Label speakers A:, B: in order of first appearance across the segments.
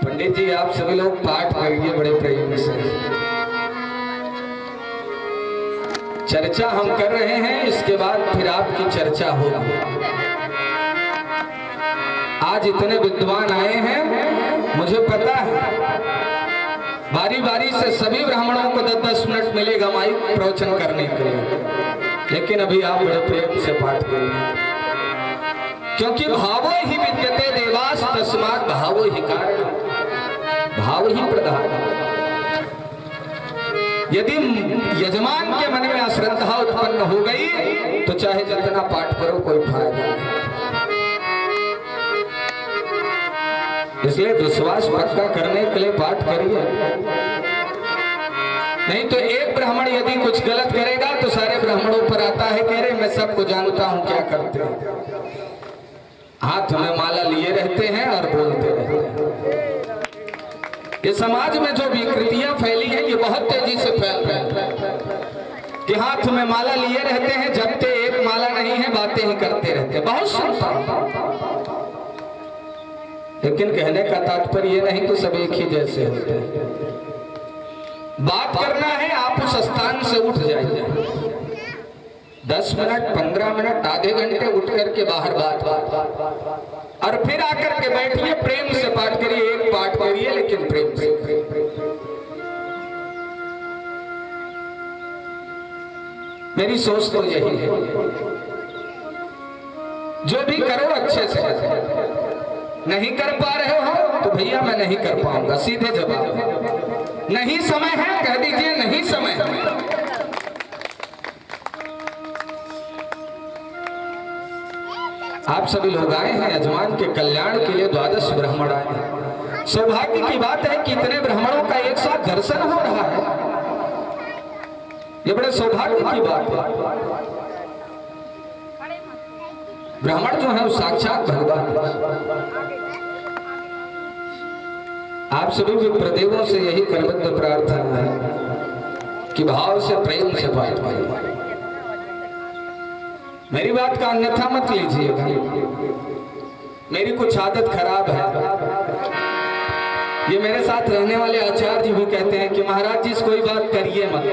A: पंडित जी आप सभी लोग पाठ करिए बड़े प्रेम से। चर्चा हम कर रहे हैं, इसके बाद फिर आपकी चर्चा होगी। आज इतने विद्वान आए हैं, मुझे पता है बारी बारी से सभी ब्राह्मणों को 10-10 मिनट मिलेगा माइक प्रवचन करने के लिए, लेकिन अभी आप बड़े प्रेम से पाठ करिए, क्योंकि भावो ही विद्यते देवास तस्मात् भावो ही कारण, भाव ही प्रधान। यदि यजमान के मन में अश्रद्धा उत्पन्न हो गई तो चाहे जितना पाठ करो कोई फायदा नहीं। इसलिए विश्वास पक्का करने के लिए पाठ करिए, नहीं तो एक ब्राह्मण यदि कुछ गलत करेगा तो सारे ब्राह्मणों पर आता है कह रहे मैं सबको जानता हूं क्या करते हैं। हाथ में माला लिए रहते हैं और बोलते रहते हैं। ये समाज में जो विकृतियां फैली हैं ये बहुत तेजी से फैल रही है कि हाथ में माला लिए रहते हैं, जबते एक माला नहीं है बातें ही करते रहते हैं। बहुत सुनता हूं, लेकिन कहने का तात्पर्य ये नहीं कि सब एक ही जैसे होते हैं। बात करना है आप उस स्थान से उठ जाइए, 10 मिनट 15 मिनट आधे घंटे उठ करके बाहर बात और फिर आकर के बैठिए, प्रेम से पाठ करिए। एक पाठ करिए लेकिन प्रेम से। मेरी सोच तो यही है, जो भी करो अच्छे से करो। नहीं कर पा रहे हो तो भैया मैं नहीं कर पाऊंगा, सीधे जवाब। नहीं समय है कह दीजिए नहीं समय है। आप सभी लोग आए हैं यजमान के कल्याण के लिए, 12 ब्राह्मण आए हैं। सौभाग्य की बात है कि इतने ब्राह्मणों का एक साथ दर्शन हो रहा है, ये बड़े सौभाग्य की बात है। ब्राह्मण जो है वो साक्षात भगवान। आप सभी विप्रदेवों से यही करबद्ध प्रार्थना है कि भाव से प्रेम से पाठ करें। मेरी बात का अन्यथा मत लीजिएगा, मेरी कुछ आदत खराब है। ये मेरे साथ रहने वाले आचार्य जी भी कहते हैं कि महाराज जी कोई बात करिए मत,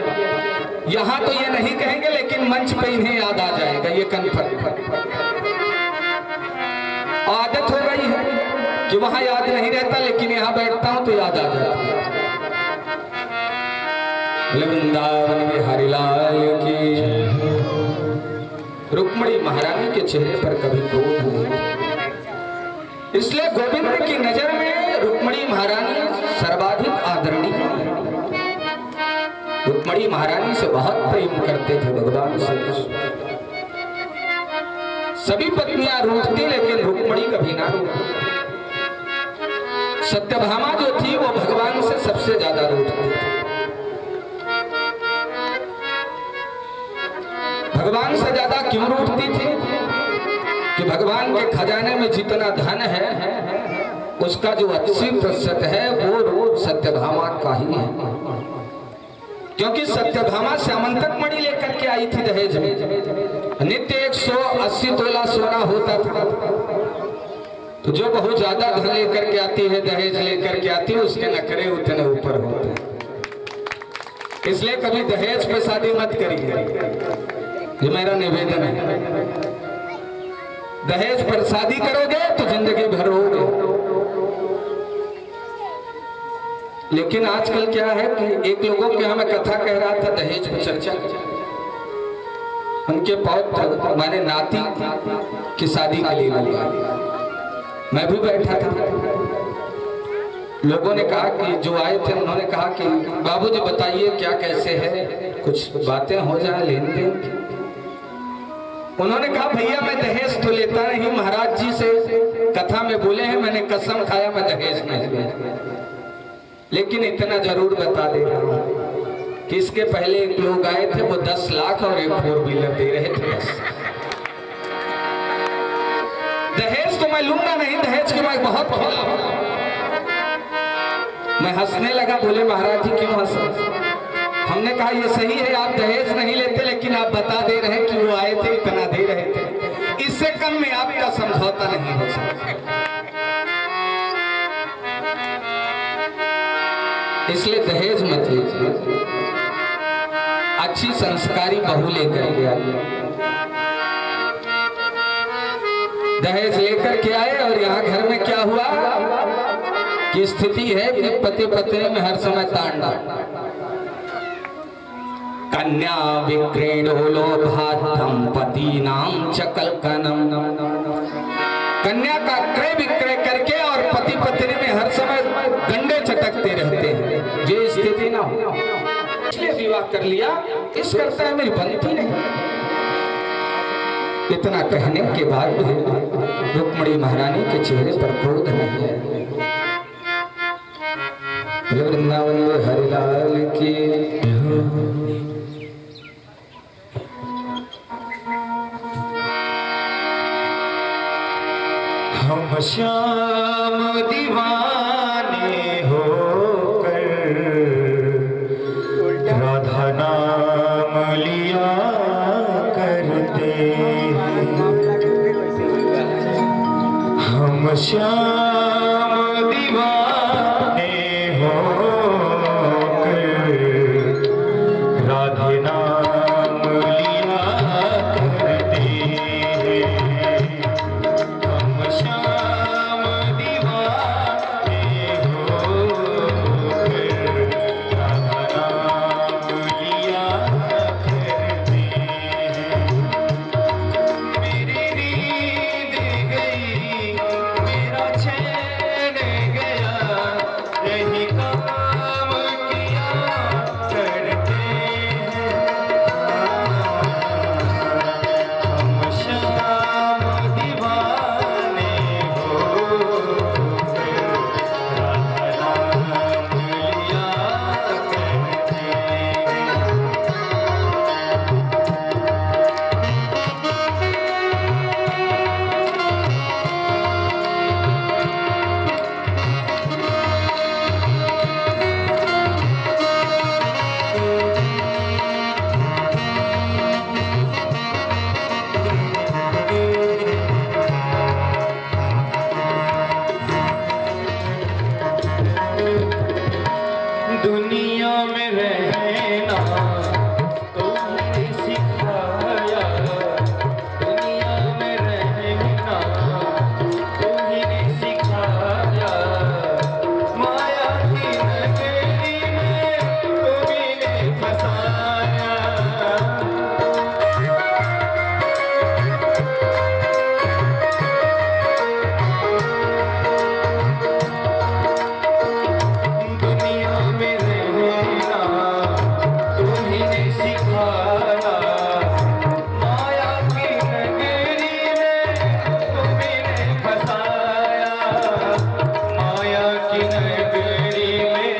A: यहाँ तो ये नहीं कहेंगे लेकिन मंच पे इन्हें याद आ जाएगा, ये कन्फर्म। आदत हो गई है कि वहां याद नहीं रहता, लेकिन यहाँ बैठता हूं तो याद आ जाता है। वृंदावन बिहारी लाल की, रुक्मणी महारानी के चेहरे पर कभी क्रोध नहीं, इसलिए गोविंद की नजर में रुक्मणी महारानी सर्वाधिक आदरणीय है। रुक्मणी महारानी से बहुत प्रेम करते थे भगवान श्री कृष्ण। सभी पत्नियां रूठती लेकिन रुक्मणी कभी ना रूठी। सत्यभामा जो थी वो भगवान से सबसे ज्यादा रूठती थी। भगवान से ज्यादा क्यों रूठती थी? कि भगवान के खजाने में जितना धन है उसका जो 80% है वो सत्यभामा का ही है, क्योंकि सत्यभामा श्यामंतक मणि लेकर के आई थी दहेज में। नित्य 180 तोला सोना होता था, तो जो बहुत ज्यादा धन लेकर के आती है, दहेज लेकर के आती है, उसके नखरे उतने ऊपर होते हैं। इसलिए कभी दहेज पे शादी मत करिए, ये मेरा निवेदन है। दहेज पर शादी करोगे तो जिंदगी भर रोगे। लेकिन आजकल क्या है कि एक लोगों के हमें कथा कह रहा था दहेज पर चर्चा, उनके पौत्र माने नाती की शादी के लिए लोग आए, मैं भी बैठा था। लोगों ने कहा कि जो आए थे उन्होंने कहा कि बाबूजी बताइए क्या कैसे है, कुछ बातें हो जाए लेन देन। उन्होंने कहा भैया मैं दहेज तो लेता नहीं, महाराज जी से कथा में बोले हैं, मैंने कसम खाया मैं दहेज नहीं लेता, लेकिन इतना जरूर बता दे रहा हूं कि इसके पहले एक लोग आए थे, वो 10 लाख और एक 4 व्हीलर दे रहे थे। बस दहेज तो मैं लूंगा नहीं, दहेज के मैं बहुत खिलाफ। मैं हंसने लगा, बोले महाराज जी क्यों हंस? हमने कहा ये सही है आप दहेज नहीं लेते, लेकिन आप बता दे रहे हैं कि वो आए थे इतना दे रहे थे, इससे कम में आपका समझौता नहीं हो सकता। इसलिए दहेज मत लीजिए, अच्छी संस्कारी बहू लेकर के आइए। दहेज लेकर के आए और यहाँ घर में क्या हुआ कि स्थिति है कि पति पत्नी में हर समय तांडव। कन्या विक्रीडो लोभार्थम पतीनाम च कल्कनम। कन्या का क्रय विक्रय करके और पति पत्नी में हर समय डंडे चटकते रहते हैं। ये स्थिति ना हो, इसलिए विवाह कर लिया। इस करता है मेरी बनती नहीं। इतना कहने के बाद भी रुक्मिणी महारानी के चेहरे पर क्रोध नहीं है। वृंदावन में हरिलाल की
B: हम श्याम दीवाने होकर राधा नाम लिया करते हैं। हम श्याम दीवाने होकर राधा नाम लिया करते हैं। हम श्याम दीवाने होकर राधा नाम लिया करते हैं। मेरी नींद गई, मेरा चैन गया, यही काम किया करते हैं। हम श्याम दीवाने होकर राधा नाम लिया करते हैं। दुनिया में रहना तुमने सिखाया, दुनिया में रहना तुमने सिखाया। माया की नगरी में तुमने फसाया। दुनिया में रहना तुम्हें सिखाया। माया की नगरी में तुम्हें फसाया। माया की नगरी में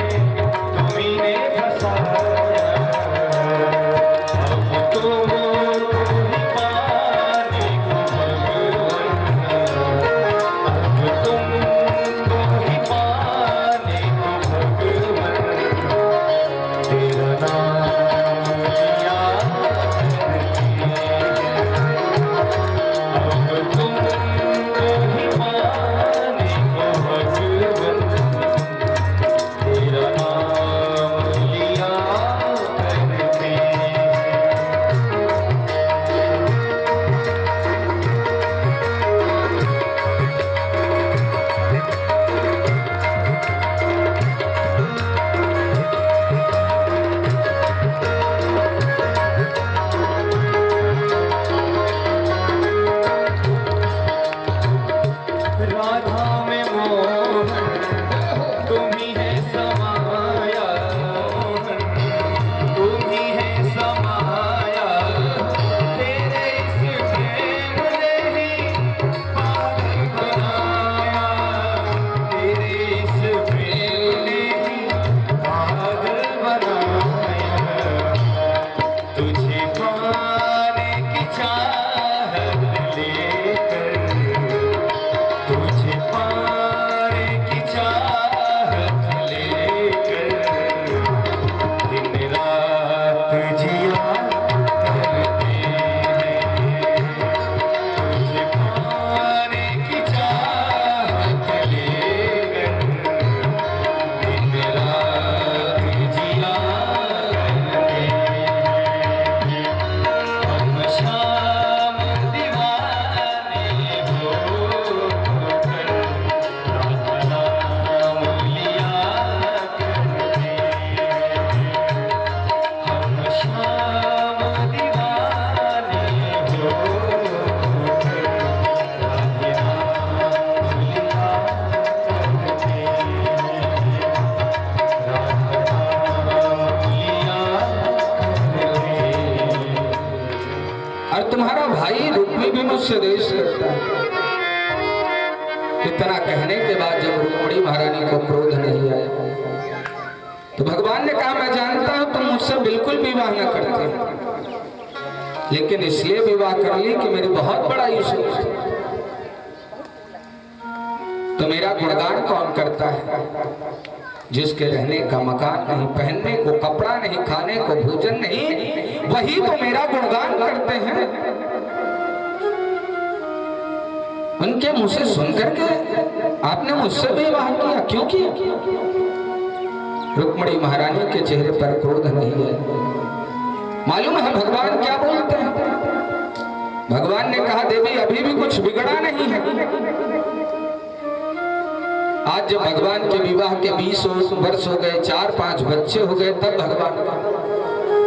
B: तुम्हें फसाया। अब तुम ही पाने को भगवान, अब तुमको ही पाने को भगवान। तेरा नाम लिया करते हैं। अब तुमको ही पाने को भगवान। तेरा नाम लिया करते हैं। राधा में मोहन तुम ही है समाया। मोहन तुम ही है समाया। तेरे इस प्रेम ने ही पागल बनाया। तेरे इस प्रेम ने ही पागल बनाया। तुझे पाने की चाहत लेकर, तुझे पाने
A: इतना कहने के बाद जब रुक्मिणी महारानी को क्रोध नहीं आया तो भगवान ने कहा, मैं जानता हूं तुम मुझसे बिल्कुल विवाह न करते, लेकिन इसलिए विवाह कर ली कि मेरी बहुत बड़ा ईश्वर है। तो मेरा गुणगान कौन करता है? जिसके रहने का मकान नहीं, पहनने को कपड़ा नहीं, खाने को भोजन नहीं, वही तो मेरा गुणगान करते हैं। उनके मुंह से सुनकर के आपने मुझसे विवाह किया, क्यों किया? रुक्मिणी महारानी के चेहरे पर क्रोध नहीं है। मालूम है भगवान क्या बोलते हैं? भगवान ने कहा, देवी अभी भी कुछ बिगड़ा नहीं है। आज जब भगवान के विवाह के 20 वर्ष हो गए, 4-5 बच्चे हो गए, तब भगवान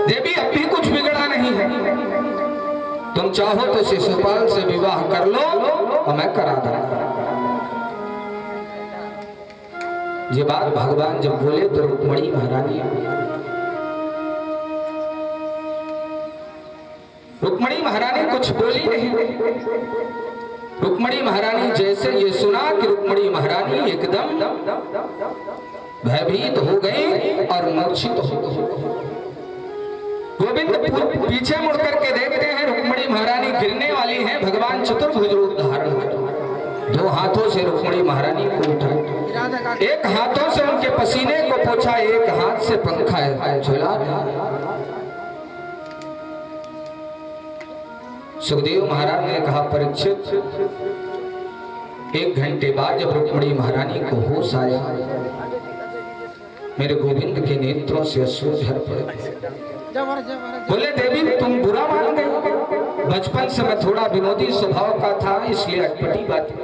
A: देवी अब भी कुछ बिगड़ा नहीं है। तुम चाहो तो शिशुपाल से विवाह कर लो और मैं करा दूंगा। ये बात भगवान जब बोले तो रुक्मिणी महारानी कुछ बोली नहीं। रुक्मिणी महारानी जैसे ये सुना कि रुक्मिणी महारानी एकदम भयभीत हो गई और मूर्छित हो गई। गोविंद पीछे मुड़ करके देखते हैं, रुक्मिणी महारानी गिरने वाली हैं। भगवान चतुर्भुज रूप धारण कर 2 हाथों से रुक्मिणी महारानी को उठाया, एक हाथों से उनके पसीने को पोंछा, एक हाथ से पंखा झुला। सुखदेव महाराज ने कहा, परीक्षित 1 घंटे बाद जब रुक्मिणी महारानी को होश आया, मेरे गोविंद के नेत्रों से अश्रु झर पड़े। बोले, देवी तुम बुरा मान गए। बचपन से मैं थोड़ा विनोदी स्वभाव का था, इसलिए अटपटी बातें,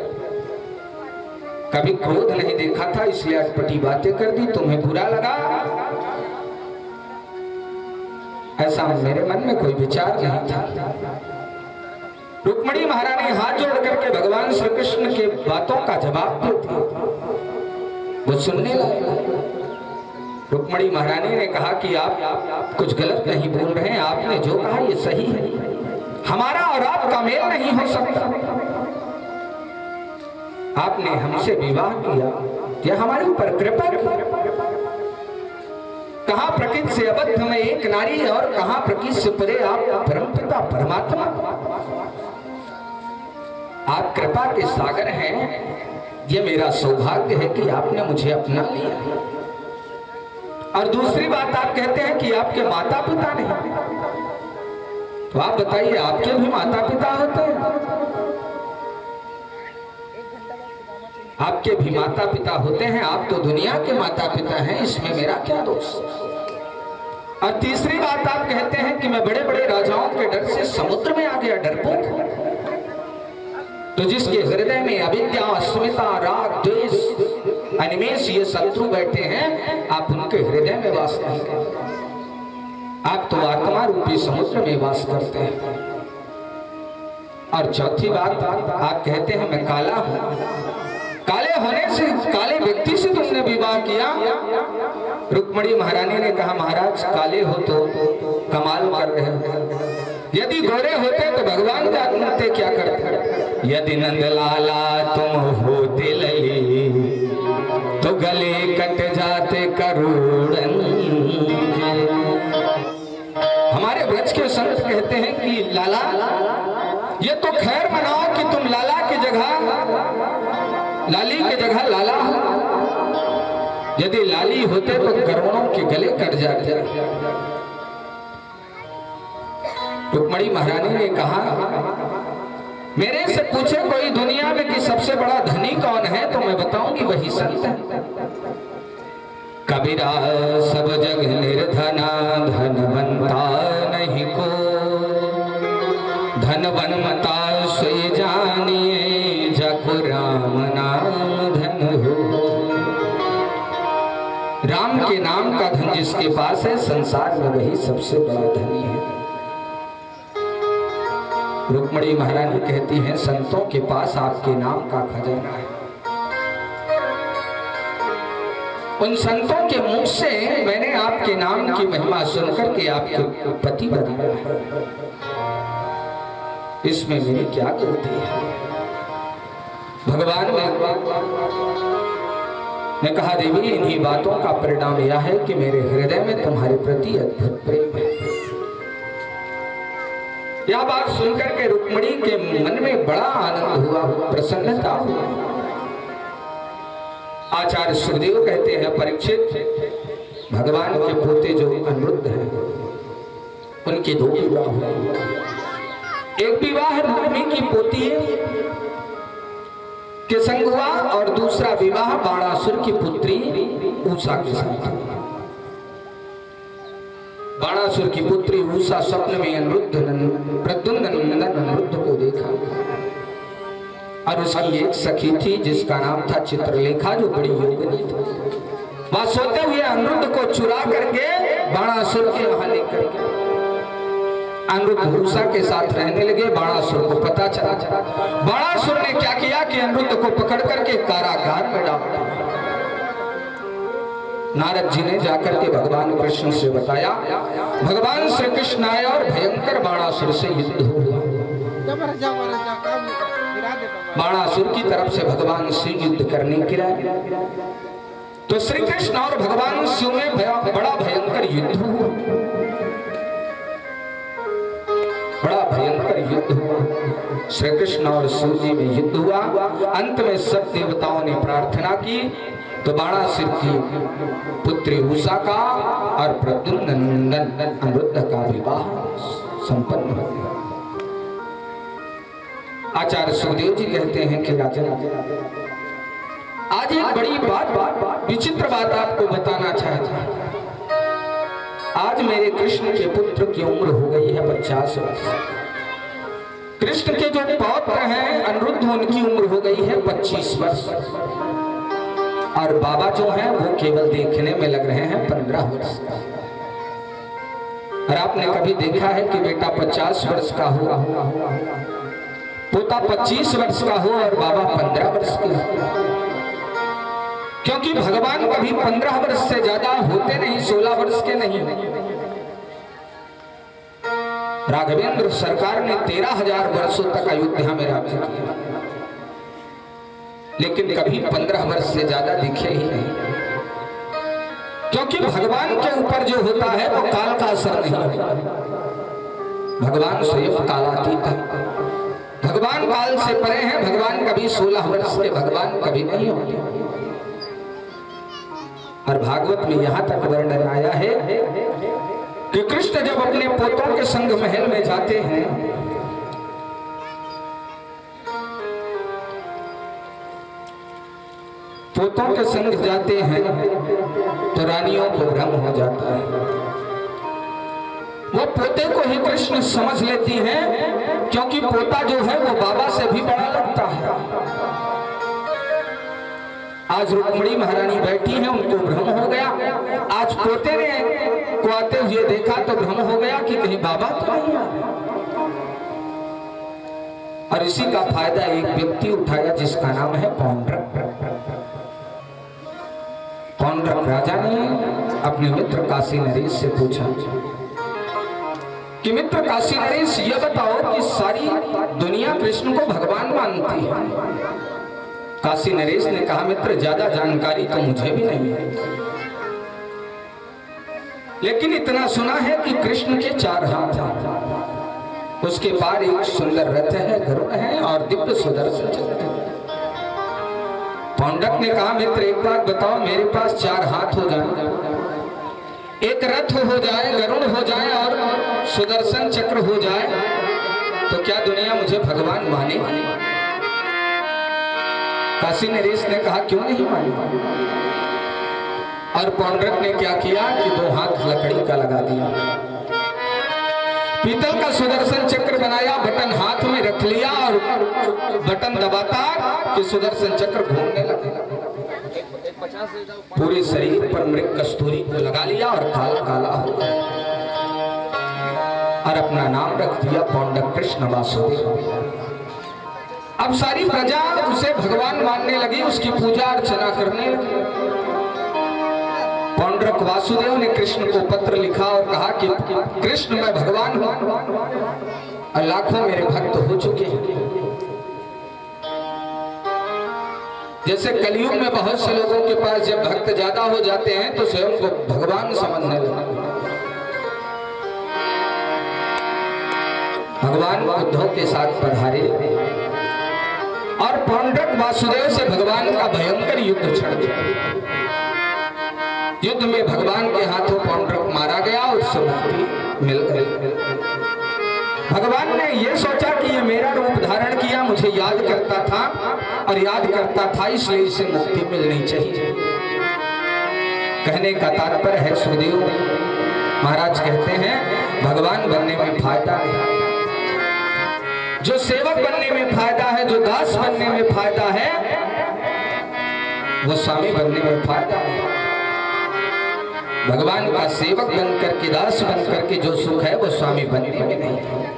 A: कभी क्रोध नहीं देखा था, इसलिए अटपटी बातें कर दी। तुम्हें बुरा लगा, ऐसा मेरे मन में कोई विचार नहीं था। रुक्मिणी महारानी हाथ जोड़ करके भगवान श्री कृष्ण के बातों का जवाब देती, वो सुनने लगे। रुक्मिणी महारानी ने कहा कि आप कुछ गलत नहीं बोल रहे हैं, आपने जो कहा ये सही है, हमारा और आपका मेल नहीं हो सकता। आपने हमसे विवाह किया, यह हमारे ऊपर कृपा की। कहां प्रकृति से अबद्ध में एक नारी और कहां प्रकृति से परे आप परमपिता परमात्मा। आप कृपा के सागर हैं, यह मेरा सौभाग्य है कि आपने मुझे अपना लिया। और दूसरी बात, आप कहते हैं कि आपके माता पिता नहीं, तो आप बताइए आपके भी माता पिता होते हैं? आपके भी माता पिता होते हैं, आप तो दुनिया के माता पिता हैं, इसमें मेरा क्या दोष? और तीसरी बात, आप कहते हैं कि मैं बड़े बड़े राजाओं के डर से समुद्र में आ गया, डरपोक। तो जिसके हृदय में अविद्या, अस्मिता, राग, द्वेष, अनिमेष ये शत्रु बैठे हैं, आप उनके हृदय में वास नहीं करते। आप तो आत्मा रूपी समुद्र में वास करते हैं। और चौथी बात, आप कहते हैं मैं काला हूं, काले होने से, काले व्यक्ति से तुमने विवाह किया। रुक्मिणी महारानी ने कहा, महाराज काले हो तो कमाल कर रहे हो, यदि गोरे होते तो भगवान जानते क्या करते। यदि नंदलाला तुम होते लली तो गले कट जाते करोड़न। हमारे ब्रज के संत कहते हैं कि लाला, ये तो खैर मनाओ कि तुम लाला की जगह, लाली की जगह लाला हो। यदि लाली होते तो करोड़ों के गले कट जाते। रुक्मिणी महारानी ने कहा, मेरे से पूछे कोई दुनिया में कि सबसे बड़ा धनी कौन है, तो मैं बताऊंगी वही संत है। कबीरा सब जग निर्धना, धनवंता नहीं को, धनवंता से जानिए, जग राम नाम धन हो। राम के नाम का धन जिसके पास है, संसार में वही सबसे बड़ा धनी है। रुक्मिणी महारानी कहती हैं, संतों के पास आपके नाम का खजाना है। उन संतों के मुख से मैंने आपके नाम की महिमा सुनकर के आपके पति बनाया है, इसमें मेरी क्या गलती है? भगवान ने कहा देवी इन्हीं बातों का परिणाम यह है कि मेरे हृदय में तुम्हारे प्रति अद्भुत प्रेम है। यह बात सुनकर के रुक्मिणी के मन में बड़ा आनंद हुआ, प्रसन्नता हुआ। आचार्य सुखदेव कहते हैं परीक्षित भगवान के पोते जो अनिरुद्ध हैं उनके दो विवाह हुए। एक विवाह रुक्मिणी की पोती के संग हुआ और दूसरा विवाह बाणासुर की पुत्री उषा के साथ। बाणासुर की पुत्री उषा स्वप्न में प्रद्युम्न नंदन अनिरुद्ध को देखा और उसकी एक सखी थी जिसका नाम था चित्रलेखा, जो बड़ी योगिनी थी। वह सोते हुए अनिरुद्ध को चुरा करके बाणासुर के वहां लेकर गए। अनिरुद्ध उषा के साथ रहने लगे। बाणासुर को पता चला। बाणासुर ने क्या किया कि अनिरुद्ध को पकड़ करके कारागार में डाल दिया। नारद जी ने जाकर के भगवान कृष्ण से बताया। भगवान श्री कृष्ण आए और भयंकर बाणासुर से युद्ध हुआ। बाणासुर की तरफ से भगवान शिव युद्ध करने गिराए तो श्री कृष्ण और भगवान शिव में बड़ा भयंकर युद्ध हुआ। बड़ा भयंकर युद्ध हुआ। श्री कृष्ण और शिव जी में युद्ध हुआ। अंत में सब देवताओं ने प्रार्थना की तो बाणासुर की पुत्री उषा का और प्रद्युम्न नंदन अनिरुद्ध का विवाह संपन्न हो गया। आचार्य सुखदेव जी कहते हैं कि राजन आज एक बड़ी बात विचित्र बात आपको बताना चाहता हूं। आज मेरे कृष्ण के पुत्र की उम्र हो गई है 50 वर्ष। कृष्ण के जो पौत्र हैं अनिरुद्ध उनकी उम्र हो गई है 25 वर्ष और बाबा जो हैं वो केवल देखने में लग रहे हैं 15 वर्ष का। और आपने कभी देखा है कि बेटा 50 वर्ष का हो, पोता 25 वर्ष का हो और बाबा 15 वर्ष के हो? क्योंकि भगवान कभी 15 वर्ष से ज्यादा होते नहीं, 16 वर्ष के नहीं। राघवेंद्र सरकार ने 13,000 वर्षों तक अयोध्या में राज्य किया लेकिन कभी 15 वर्ष से ज्यादा दिखे ही नहीं। क्योंकि भगवान के ऊपर जो होता है वो काल का असर नहीं होता। भगवान स्वयं कालातीत है। भगवान काल से परे हैं। भगवान कभी 16 वर्ष के भगवान कभी नहीं होते। और भागवत में यहां तक वर्णन आया है कि कृष्ण जब अपने पोतों के संग महल में जाते हैं पोतों के संग जाते हैं तो रानियों को भ्रम हो जाता है। वो पोते को ही कृष्ण समझ लेती हैं क्योंकि पोता जो है वो बाबा से भी बड़ा लगता है। आज रुक्मिणी महारानी बैठी हैं, उनको भ्रम हो गया। आज पोते ने को आते हुए देखा तो भ्रम हो गया कि कहीं बाबा तो नहीं आ। और इसी का फायदा एक व्यक्ति उठाया जिसका नाम है पौंड्रक। पौंड्रक राजा ने अपने मित्र काशी नरेश से पूछा कि मित्र काशी नरेश ये बताओ कि सारी दुनिया कृष्ण को भगवान मानती है। काशी नरेश ने कहा मित्र ज्यादा जानकारी तो मुझे भी नहीं है लेकिन इतना सुना है कि कृष्ण के 4 हाथ हैं, उसके पार एक सुंदर रथ है, गरुड़ है और दिव्य सुदर्शन चक्र है। पौंड्रक ने कहा मित्र एक बात बताओ, मेरे पास 4 हाथ हो जाए, एक रथ हो जाए, गरुड़ हो जाए और सुदर्शन चक्र हो जाए तो क्या दुनिया मुझे भगवान मानेगी? काशी नरेश ने कहा क्यों नहीं मानेगी? और पौंड्रक ने क्या किया कि 2 हाथ लकड़ी का लगा दिया, पीतल का सुदर्शन चक्र बनाया, बटन हाथ में रख लिया और बटन दबाता कि सुदर्शन चक्र घूमने लगा। पूरे शरीर पर मृग कस्तूरी को लगा लिया और काला काला हो गया और अपना नाम रख दिया पौंड्रक कृष्ण वासुदेव। अब सारी प्रजा उसे भगवान मानने लगी, उसकी पूजा अर्चना करने लगी। पौंड्रक वासुदेव ने कृष्ण को पत्र लिखा और कहा कि कृष्ण मैं भगवान हूं और लाखों मेरे भक्त हो चुके हैं। जैसे कलयुग में बहुत से लोगों के पास जब भक्त ज्यादा हो जाते हैं तो स्वयं को भगवान समझने लगते। भगवान उद्धव के साथ पधारे और पौंड्रक वासुदेव से भगवान का भयंकर युद्ध छिड़ गया। युद्ध में भगवान के हाथों पौंड्रक मारा गया और उससे मुक्ति मिल गई। भगवान ने यह सोचा कि ये मेरा रूप धारण किया, मुझे याद करता था और याद करता था, इसलिए इसे मुक्ति मिलनी चाहिए। कहने का तात्पर्य है, सुखदेव महाराज कहते हैं भगवान बनने में फायदा है, जो सेवक बनने में फायदा है, जो दास बनने में फायदा है, वो स्वामी बनने में फायदा है। भगवान का सेवक बनकर के, दास बनकर के जो सुख है वो स्वामी बनने में नहीं है।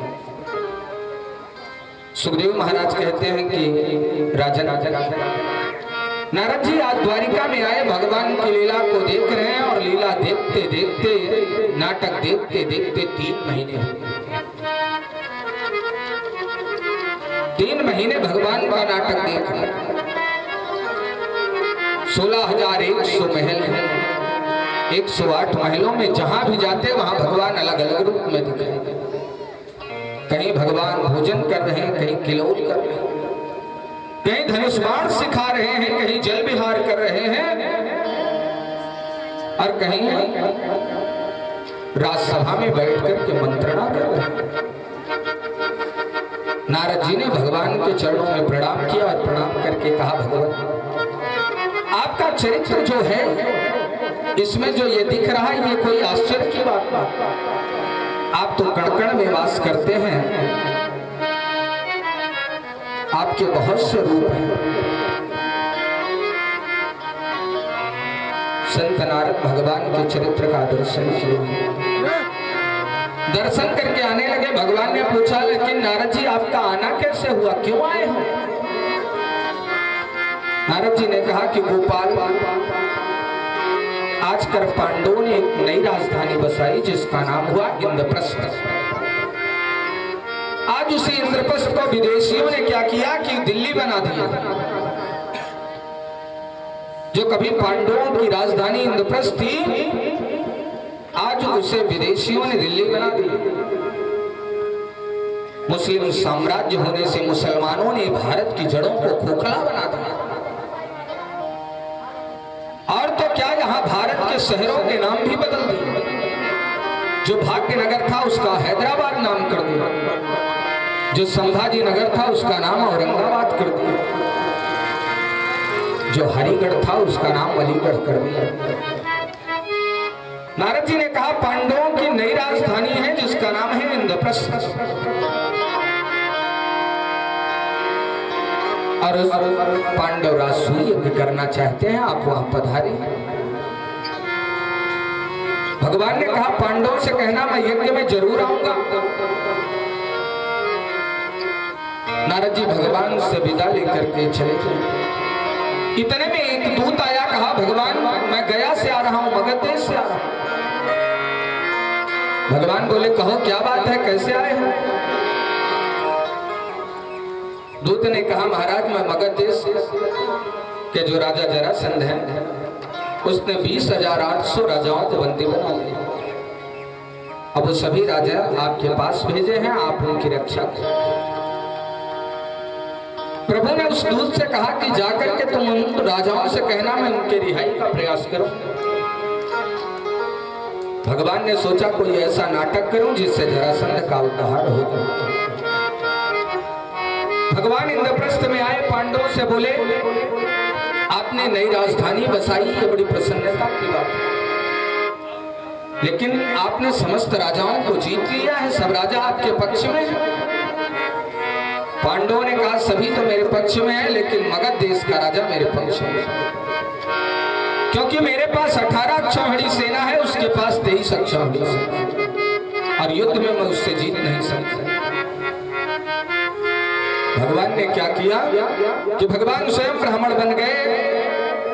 A: सुखदेव महाराज कहते हैं कि राजन नारद जी आज द्वारिका में आए, भगवान की लीला को देख रहे हैं और लीला देखते देखते, नाटक देखते देखते 3 महीने हो गए। 3 महीने भगवान का नाटक देख रहे हैं। 16,100 महल है, 108 महलों में जहां भी जाते वहां भगवान अलग अलग रूप में दिखाई। कहीं भगवान भोजन कर रहे हैं, कहीं किलोल कर रहे हैं, कहीं धनुष बाण सिखा रहे हैं, कहीं जल विहार कर रहे हैं और कहीं राजसभा में बैठ करके मंत्रणा कर रहे हैं। नारद जी ने भगवान के चरणों में प्रणाम किया और प्रणाम करके कहा, भगवान आपका चरित्र जो है, इसमें जो ये दिख रहा है, ये कोई आश्चर्य की बात नहीं। आप तो कण कण में वास करते हैं, आपके बहुत से रूप हैं। संत नारद भगवान के चरित्र का दर्शन किया, दर्शन करके आने लगे। भगवान ने पूछा, लेकिन नारद जी आपका आना कैसे हुआ, क्यों आए हो? नारद जी ने कहा कि गोपाल, आजकल पांडवों ने एक नई राजधानी बसाई जिसका नाम हुआ इंद्रप्रस्थ। आज उसी इंद्रप्रस्थ को विदेशियों ने क्या किया कि दिल्ली बना दिया। जो कभी पांडवों की राजधानी इंद्रप्रस्थ थी, आज उसे विदेशियों ने दिल्ली बना दी। मुस्लिम साम्राज्य होने से मुसलमानों ने भारत की जड़ों को खोखला बना दिया। और तो क्या, यहाँ भारत के शहरों के नाम भी बदल दिए। जो भाग्यनगर था उसका हैदराबाद नाम कर दिया, जो संभाजी नगर था उसका नाम औरंगाबाद कर दिया, जो हरिगढ़ था उसका नाम अलीगढ़ कर दिया। नारद जी ने कहा, पांडवों की नई राजधानी है जिसका नाम है इंद्रप्रस्थ, और पांडव राजसूय यज्ञ करना चाहते हैं, आप वहां पधारे। भगवान ने कहा, पांडवों से कहना मैं यज्ञ में जरूर आऊंगा। नारद जी भगवान से विदा लेकर के चले गए। इतने में एक दूत आया, कहा, भगवान मैं गया से आ रहा हूं, मगध देश से आ रहा हूं। भगवान बोले, कहो क्या बात है, कैसे आए हो? दूत ने कहा, महाराज मैं मगध देश के जो राजा जरासंध है, उसने 20,800 राजाओं को बंदी बना लिया। अब वो सभी राजा आपके पास भेजे हैं, आप उनकी रक्षा करें। प्रभु ने उस दूत से कहा कि जाकर के तुम उन राजाओं से कहना मैं उनके रिहाई का प्रयास करूं। भगवान ने सोचा कोई ऐसा नाटक करूं जिससे जरासंध का उद्धार हो जाए। भगवान इंद्रप्रस्थ में आए, पांडवों से बोले, आपने नई राजधानी बसाई, ये बड़ी प्रसन्नता की बात है, लेकिन आपने समस्त राजाओं को जीत लिया है, सब राजा आपके पक्ष में है। पांडवों ने कहा, सभी तो मेरे पक्ष में है, लेकिन मगध देश का राजा मेरे पक्ष में है, क्योंकि मेरे पास 18 अक्षौहिणी सेना है, उसके पास 23 अक्षौहिणी सेना, और युद्ध में मैं उससे जीत नहीं सकता। भगवान ने क्या किया कि भगवान स्वयं ब्राह्मण बन गए,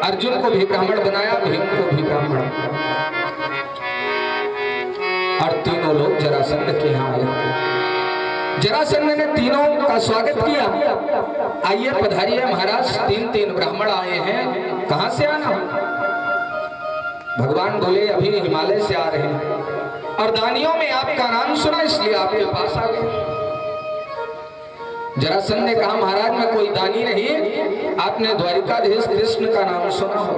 A: अर्जुन को भी ब्राह्मण बनाया, भीम को भी ब्राह्मण, और तीनों लोग जरासंध के यहाँ आए। जरासंध ने तीनों का स्वागत किया। आइए पधारिए महाराज, तीन ब्राह्मण आए हैं, कहां से आना? भगवान बोले अभी हिमालय से आ रहे हैं और दानियों में आपका नाम सुना इसलिए आपके पास आ गए। जरासंध ने कहा महाराज मैं कोई दानी नहीं, आपने द्वारिकाधीश कृष्ण का नाम सुना हो?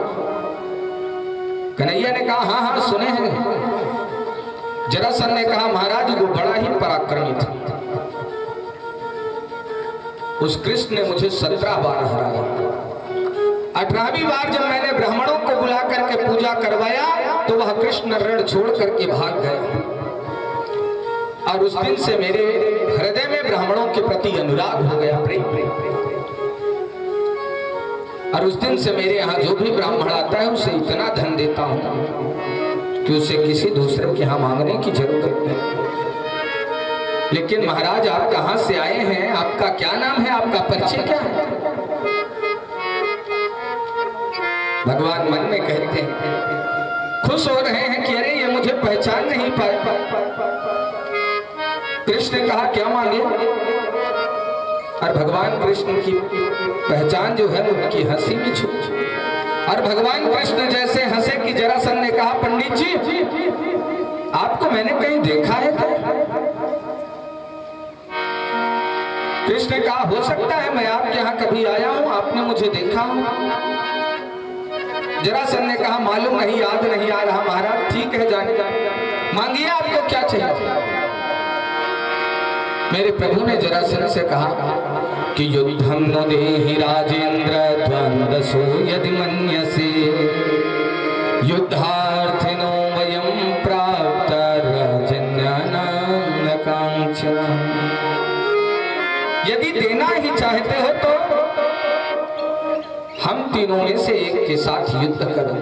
A: कन्हैया ने कहा हाँ हाँ सुने हैं। जरासंध ने कहा महाराज वो बड़ा ही पराक्रमी था, उस कृष्ण ने मुझे 17 बार हराया। 18वीं बार जब मैंने ब्राह्मणों को बुला करके पूजा करवाया तो वह कृष्ण रण छोड़ करके भाग गया और उस दिन से मेरे हृदय में ब्राह्मणों के प्रति अनुराग हो गया, प्रेम। और उस दिन से मेरे यहाँ जो भी ब्राह्मण आता है उसे इतना धन देता हूं कि उसे किसी दूसरे के यहाँ मांगने की जरूरत नहीं। लेकिन महाराज आप कहां से आए हैं, आपका क्या नाम है, आपका परिचय क्या है? भगवान मन में कहते हैं, खुश हो रहे हैं कि अरे ये मुझे पहचान नहीं पाए। कृष्ण ने कहा क्या मांगे? और भगवान कृष्ण की पहचान जो है उनकी हंसी में छुप। और भगवान कृष्ण जैसे हंसे कि जरासंध ने कहा पंडित जी आपको मैंने कहीं देखा है क्या? कृष्ण ने कहा हो सकता है मैं आपके यहाँ कभी आया हूं, आपने मुझे देखा हो। जरासंध ने कहा मालूम नहीं, याद नहीं आ रहा महाराज। ठीक है जाने मांगिए आपको क्या चाहिए। मेरे प्रभु ने जरासंध से कहा कि युद्धं नो देहि राजेंद्र द्वंद्वसो यदि मन्यसे युद्धार्थिनो वयं प्राप्त राजन्यानां कांक्षणा। यदि देना ही चाहते हो तो हम तीनों में से एक के साथ युद्ध करो।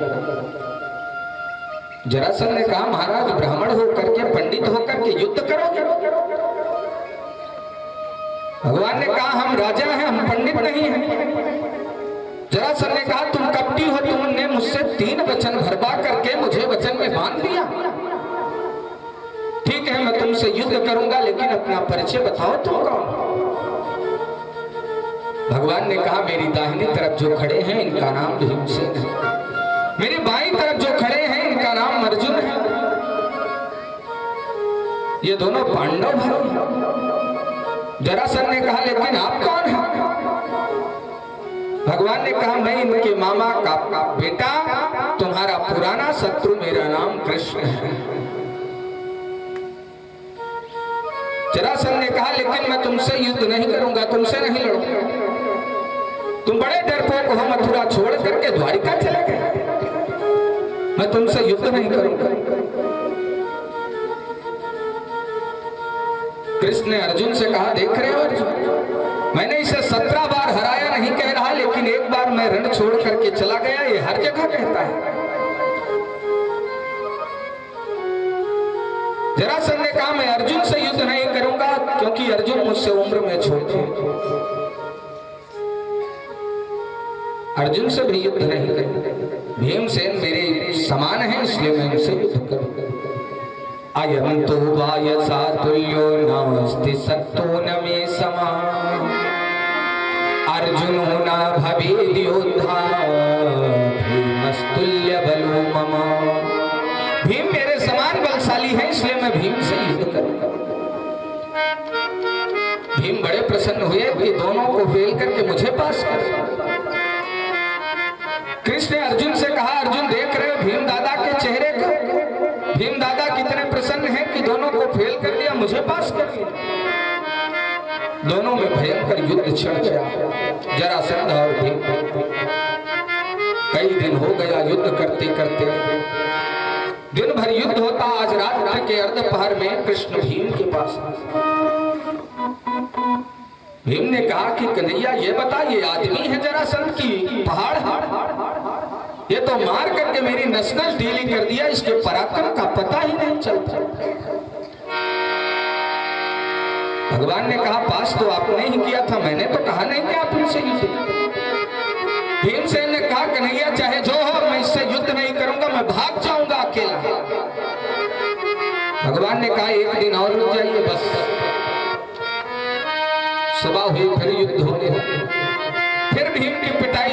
A: जरासंध ने कहा महाराज ब्राह्मण होकर के, पंडित होकर के युद्ध करोगे? भगवान ने कहा हम राजा हैं, हम पंडित नहीं हैं। जरासंध ने कहा तुम कपटी हो, तुमने मुझसे 3 वचन भरवा करके मुझे वचन में बांध दिया। ठीक है मैं तुमसे युद्ध करूंगा, लेकिन अपना परिचय बताओ तुम कौन? भगवान ने कहा मेरी दाहिनी तरफ जो खड़े हैं इनका नाम भीमसेन है, मेरी बाईं तरफ जो खड़े हैं इनका नाम अर्जुन है। ये दोनों पांडव हैं। जरासंध ने कहा लेकिन आप कौन हैं? भगवान ने कहा मैं इनके मामा का बेटा, तुम्हारा पुराना शत्रु, मेरा नाम कृष्ण है। जरासंध ने कहा लेकिन मैं तुमसे युद्ध नहीं करूंगा, तुमसे नहीं लड़ूंगा। तुम बड़े डरपोक हो, मथुरा छोड़ करके द्वारिका चले गए, मैं तुमसे युद्ध नहीं करूंगा। कृष्ण ने अर्जुन से कहा देख रहे हो अर्जुन, मैंने इसे 17 बार हराया नहीं कह रहा, लेकिन एक बार मैं रण छोड़ करके चला गया, ये हर जगह कहता है। जरासंध ने कहा मैं अर्जुन से युद्ध नहीं करूंगा क्योंकि अर्जुन मुझसे उम्र में छोटे हैं, अर्जुन से भी युद्ध नहीं करूंगा। भीमसेन मेरे समान है इसलिए मैं इनसे युद्ध करूंगा। अयं तो वायसा तुल्यो नास्ति सत्तो न मे समा अर्जुनो न भवेद् योद्धा भीमस्तुल्य बलो मम। भीम मेरे समान बलशाली है इसलिए मैं भीम से युद्ध करूंगा। भीम बड़े प्रसन्न हुए कि दोनों को फेल करके मुझे पास कर। कृष्ण ने अर्जुन से कहा अर्जुन देख रहे हो भीम दादा के चेहरे को, भीम दादा कितने प्रसन्न हैं कि दोनों को फेल कर दिया, मुझे पास कर दिया। दोनों में भयंकर युद्ध छिड़ गया, जरासंध और भीम। कई दिन हो गया युद्ध करते करते, दिन भर युद्ध होता। आज रात के अर्धपहर में कृष्ण भीम के पास। भीम ने कहा कि कन्हैया ये बता, ये आदमी है जरासंध की पहाड़, ये तो मार करके मेरी नस नस ढीली कर दिया, इसके पराक्रम का पता ही नहीं चलता। भगवान ने कहा पास तो आपने ही किया था, मैंने तो कहा नहीं कि आप इनसे युद्ध। भीमसेन ने कहा कन्हैया चाहे जो हो मैं इससे युद्ध नहीं करूंगा, मैं भाग जाऊंगा अकेला। भगवान ने कहा एक दिन और रुक जाइए बस।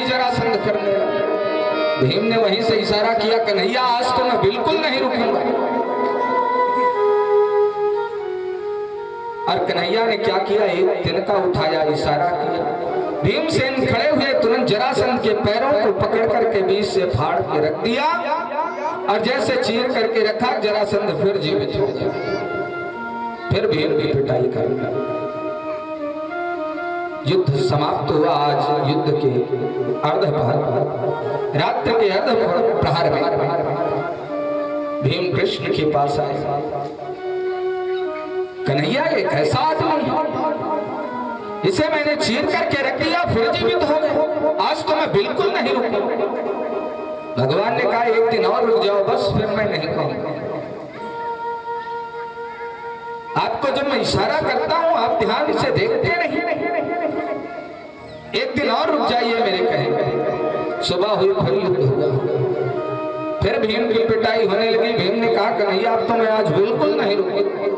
A: जरासंध करने लगा। भीम ने वहीं से इशारा किया, कन्हैया आज तो मैं बिल्कुल नहीं रुकूंगा। और कन्हैया ने क्या किया, एक तिनका उठाया, इशारा किया। भीमसेन खड़े हुए तुरंत जरासंध के पैरों को पकड़ करके बीच से फाड़ के रख दिया और जैसे चीर करके रखा, जरासंध फिर जीवित हो गया। फिर भीम की पिटाई कर युद्ध समाप्त हुआ। आज युद्ध के अर्धपहर, रात्रि के अर्धपहर में भीम कृष्ण के पास आए। कन्हैया एक ऐसा आदमी है, इसे मैंने चीर करके रख दिया, फिर जीवित हो गए, आज तो मैं बिल्कुल नहीं रुकूंगा। भगवान ने कहा एक दिन और रुक जाओ, बस फिर मैं नहीं कहूंगा। आपको जब मैं इशारा करता हूं आप ध्यान से देखते नहीं, एक दिन और रुक जाइए मेरे कहे। सुबह हुई, फिर युद्ध हुआ, फिर भीम की पिटाई होने लगी। भीम ने कहा कन्हैया अब तो मैं आज बिल्कुल नहीं रुकूंगा।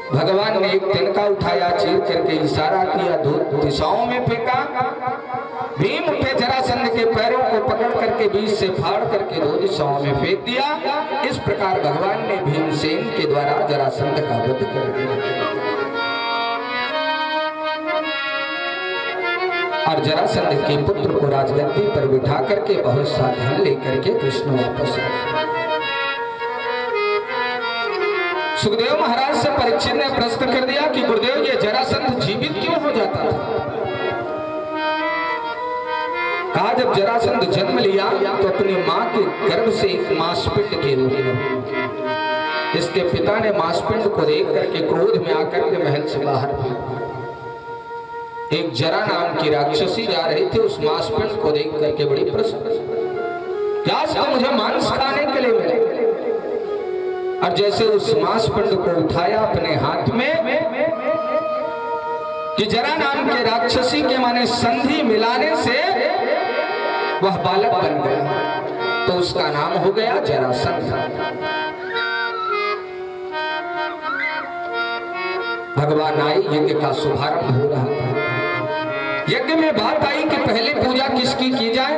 A: भगवान ने एक तिनका उठाया, चीर करके इशारा किया, दो दिशाओं में फेंका। भीम उठे, जरासंध के पैरों को पकड़ करके बीच से फाड़ करके दो दिशाओं में फेंक दिया। इस प्रकार भगवान ने भीमसेन के द्वारा जरासंध का वध कर दिया। और जरासंध के पुत्र को राजगद्दी पर बिठा करके बहुत सा धन लेकर के कृष्ण वापस आए। सुखदेव महाराज से परीक्षित ने प्रश्न कर दिया कि गुरुदेव ये जरासंध जीवित क्यों हो जाता था? कहा जब जरासंध जन्म लिया तो अपनी मां के गर्भ से एक मांसपिंड के रूप में, इसके पिता ने मांसपिंड को देख करके क्रोध में आकर के महल से बाहर एक जरा नाम की राक्षसी जा रही थी। उस मांसपिंड को देख करके बड़ी प्रसन्न, क्या तो मुझे मांस खाने के लिए मिले। और जैसे उस मांसपिंड को उठाया अपने हाथ में कि जरा नाम के राक्षसी के माने संधि मिलाने से वह बालक बन गया, तो उसका नाम हो गया जरासंध। भगवान आए, यज्ञ का शुभारंभ हो रहा था। यज्ञ में बात आई कि पहले पूजा किसकी की जाए।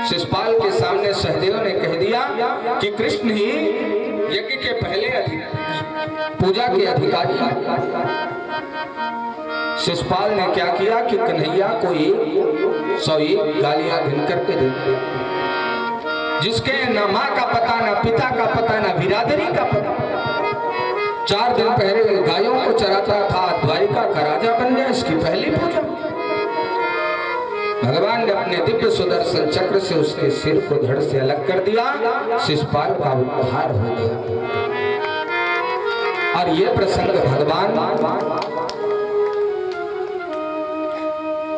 A: शिशुपाल के सामने सहदेव ने कह दिया कि कृष्ण ही यज्ञ के पहले पूजा के अधिकारी। शिशुपाल ने क्या किया कि कन्हैया को 101 गालियां गिन करके दे, जिसके न माँ का पता, न पिता का पता, न बिरादरी का पता। 4 दिन पहले गायों को चराता था, द्वारिका का राजा बन गया, इसकी पहली पूजा। भगवान ने अपने दिव्य सुदर्शन चक्र से उसके सिर को धड़ से अलग कर दिया। शिशुपाल का उद्धार हो गया। और ये प्रसंग भगवान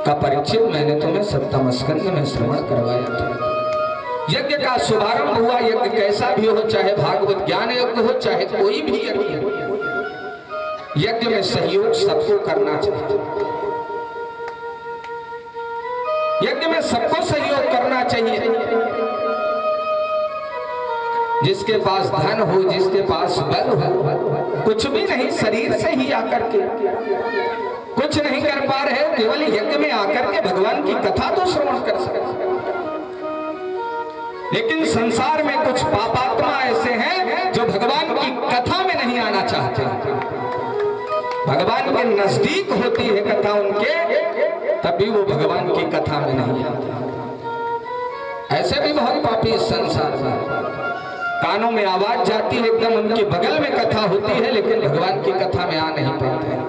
A: का परीक्षित मैंने तुम्हें सप्तम स्कंद में श्रवण करवाया था। यज्ञ का शुभारंभ हुआ। यज्ञ कैसा भी हो, चाहे भागवत ज्ञान यज्ञ हो, चाहे कोई भी यज्ञ हो, यज्ञ में सहयोग सबको करना चाहिए। यज्ञ में सबको सहयोग करना चाहिए। जिसके पास धन हो, जिसके पास बल हो, कुछ भी नहीं, शरीर से ही आकर के कुछ नहीं कर पा रहे, केवल यज्ञ में आकर के भगवान की कथा तो श्रवण कर सकते। लेकिन संसार में कुछ पापात्मा ऐसे हैं जो भगवान की कथा में नहीं आना चाहते। भगवान के नजदीक होती है कथा उनके, तब भी वो भगवान की कथा में नहीं आते। ऐसे भी बहुत पापी इस संसार में, कानों में आवाज जाती है, एकदम उनके बगल में कथा होती है, लेकिन भगवान की कथा में आ नहीं पाते।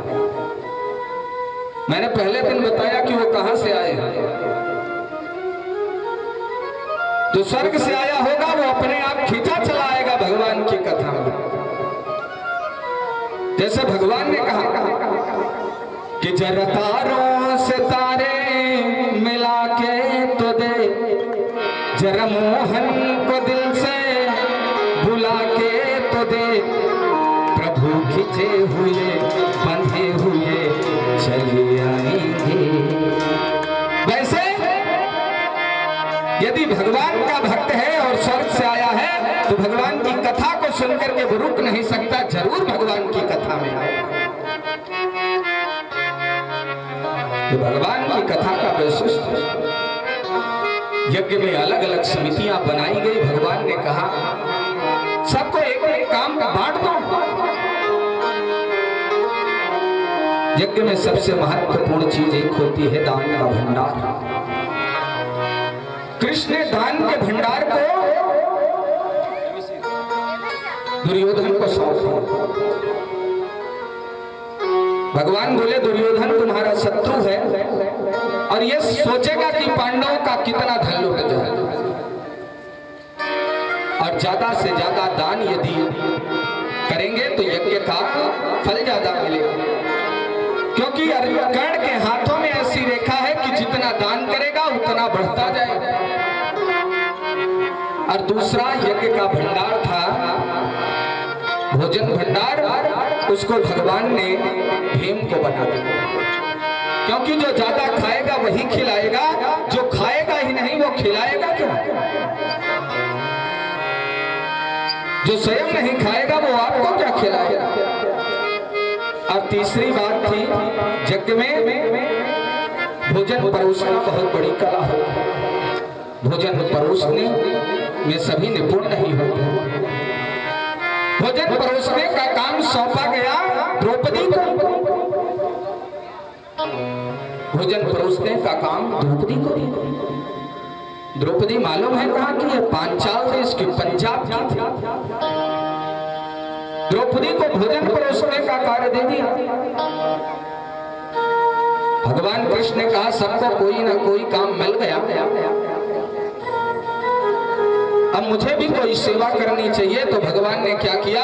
A: मैंने पहले दिन बताया कि वो कहां से आए हैं। जो स्वर्ग से आया होगा वो अपने आप खींचा चला आएगा भगवान की कथा में। जैसे भगवान ने कहा कि जरा तारों से तारे मिला के तो दे, जरा मोहन को दिल से बुला के तो दे, प्रभु खिंचे हुए बंधे हुए चले आएंगे। वैसे यदि भगवान का भक्त है और स्वर्ग से आया है तो भगवान की कथा को सुनकर के वो रुक नहीं सकता, जरूर भगवान की कथा में आए। ये भगवान की कथा का वैशिष्ट है। यज्ञ में अलग अलग समितियां बनाई गई। भगवान ने कहा सबको एक एक काम बांट दो। यज्ञ में सबसे महत्वपूर्ण चीज एक होती है दान का भंडार। कृष्ण ने दान के भंडार को दुर्योधन को सौंप दिया। भगवान बोले दुर्योधन तुम्हारा शत्रु है और ये सोचेगा कि पांडवों का कितना धन लुट जाए, और ज्यादा से ज्यादा दान यदि करेंगे तो यज्ञ का फल ज्यादा मिलेगा। क्योंकि कर्ण के हाथों में ऐसी रेखा है कि जितना दान करेगा उतना बढ़ता जाएगा। और दूसरा यज्ञ का भंडार था भोजन भंडार, उसको भगवान ने भीम को बना दिया। क्योंकि जो ज्यादा खाएगा वही खिलाएगा, जो खाएगा ही नहीं वो खिलाएगा क्या? जो स्वयं नहीं खाएगा वो आपको क्या खिलाएगा? और तीसरी बात थी यज्ञ में भोजन परोसना बहुत बड़ी कला है। भोजन परोसने में सभी निपुण नहीं होते। भोजन परोसने का काम सौंपा गया द्रौपदी को। भोजन परोसने का काम द्रौपदी को दिया। द्रौपदी मालूम है कहां की है? पांचाल देश की, पंजाब की थी। द्रौपदी को भोजन परोसने का कार्य दे दिया। भगवान कृष्ण ने कहा सबको कोई ना कोई काम मिल गया, अब मुझे भी कोई सेवा करनी चाहिए। तो भगवान ने क्या किया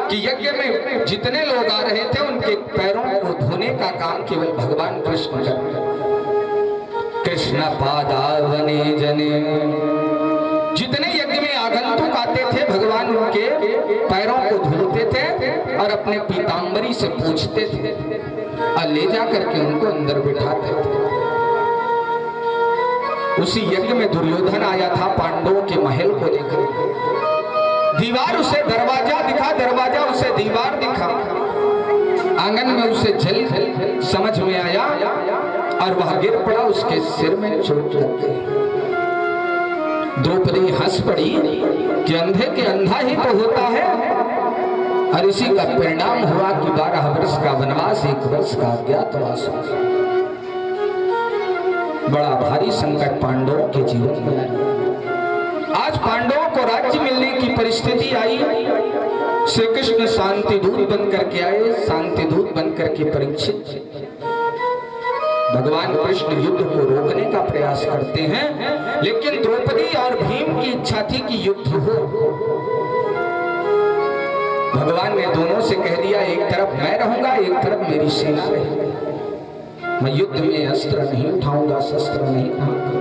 A: कि यज्ञ में जितने लोग आ रहे थे उनके पैरों को धोने का काम केवल भगवान कृष्ण कर। कृष्ण पादावने जने, जितने यज्ञ में आगंतुक आते थे भगवान उनके पैरों को धोते थे और अपने पीतांबरी से पूछते थे और ले जा करके उनको अंदर बिठाते थे। उसी यज्ञ में दुर्योधन आया था पांडवों के महल को लेकर। दीवार उसे दरवाजा दिखा, दरवाजा उसे दीवार दिखा। आंगन में उसे जल समझ में आया और वह गिर पड़ा, उसके सिर में चोट लग गई। द्रौपदी हंस पड़ी कि अंधे के अंधा ही तो होता है। और इसी का परिणाम हुआ कि 12 वर्ष का वनवास, 1 वर्ष का अज्ञातवास। बड़ा भारी संकट पांडवों के जीवन में आया। आज पांडवों को राज्य मिलने की परिस्थिति आई। श्री कृष्ण शांति दूत बनकर के आए, शांति दूत बनकर के परीक्षित भगवान कृष्ण युद्ध को रोकने का प्रयास करते हैं। लेकिन द्रौपदी और भीम की इच्छा थी कि युद्ध हो। भगवान ने दोनों से कह दिया एक तरफ मैं रहूंगा, एक तरफ मेरी सेना रहेगी। मैं युद्ध में अस्त्र नहीं उठाऊंगा, शस्त्र नहीं उठाऊंगा।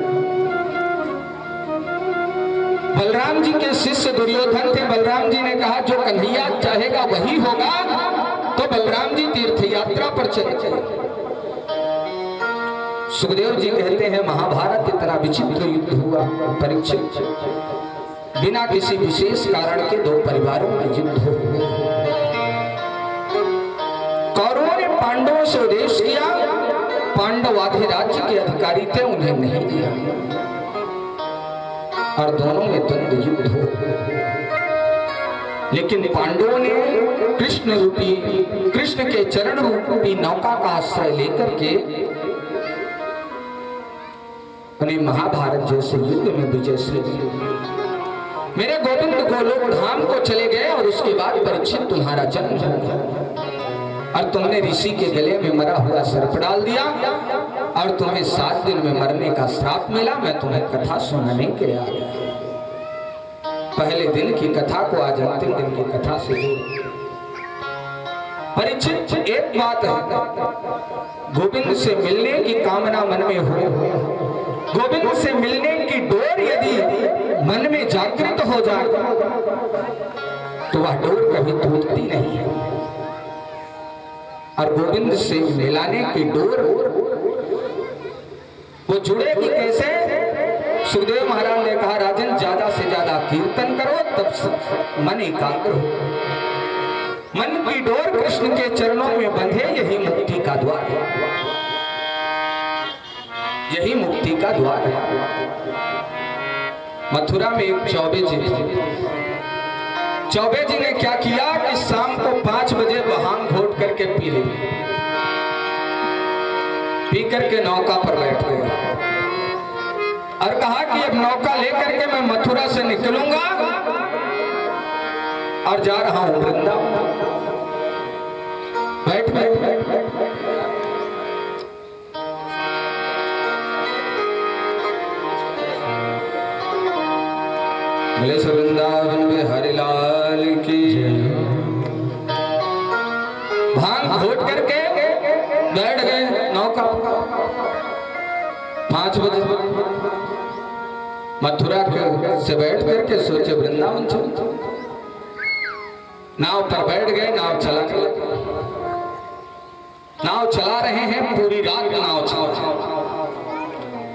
A: बलराम जी के शिष्य दुर्योधन थे। बलराम जी ने कहा जो कन्हैया चाहेगा वही होगा। तो बलराम जी तीर्थ यात्रा पर चले गए। सुखदेव जी कहते हैं महाभारत इतना विचित्र युद्ध हुआ। परीक्षित बिना किसी विशेष कारण के 2 परिवारों में युद्ध हो। कौरवों ने पांडवों से उद्देश किया, पांडव आधे राज्य के अधिकारी थे, उन्हें नहीं दिया और दोनों में द्वंद्व युद्ध हो। लेकिन पांडवों ने कृष्ण के चरण रूपी नौका का आश्रय लेकर के उन्हें महाभारत जैसे युद्ध में विजय श्री मेरे गोविंद गोलोक धाम को चले गए। और उसके बाद परीक्षित तुम्हारा जन्म हो गया और तुमने ऋषि के गले में मरा हुआ सर्प डाल दिया और तुम्हें 7 दिन में मरने का श्राप मिला। मैं तुम्हें कथा सुनाने के लिए आ गया। पहले दिन की कथा को आज अंतिम दिन की कथा से जोड़। परीक्षित एक बात है, गोविंद से मिलने की कामना मन में हो, गोविंद से मिलने की डोर यदि मन में जागृत हो जाए तो वह डोर कभी टूटती नहीं है। और गोविंद से मिलाने की डोर वो जुड़ेगी कैसे? सुखदेव महाराज ने कहा राजन ज्यादा से ज्यादा कीर्तन करो तब मन एकाग्र हो। मन की डोर कृष्ण के चरणों में बंधे, यही मुक्ति का द्वार है। यही मुक्ति का द्वार है। मथुरा में एक चौबे जी थे। चौबे जी ने क्या किया कि शाम को 5 बजे भांग घोट करके पी ली, पी करके नौका पर बैठ गए और कहा कि अब नौका लेकर के मैं मथुरा से निकलूंगा और जा रहा हूं वृंदावन। बैठ बैठ बैठ बोले सो वृंदावन में हरिलाल की। भांग घोट करके बैठ गए नौका। 5 बजे मथुरा से बैठ करके सोचे वृंदावन चलते। नाव पर बैठ गए, नाव चला रहे हैं। पूरी रात नाव चला।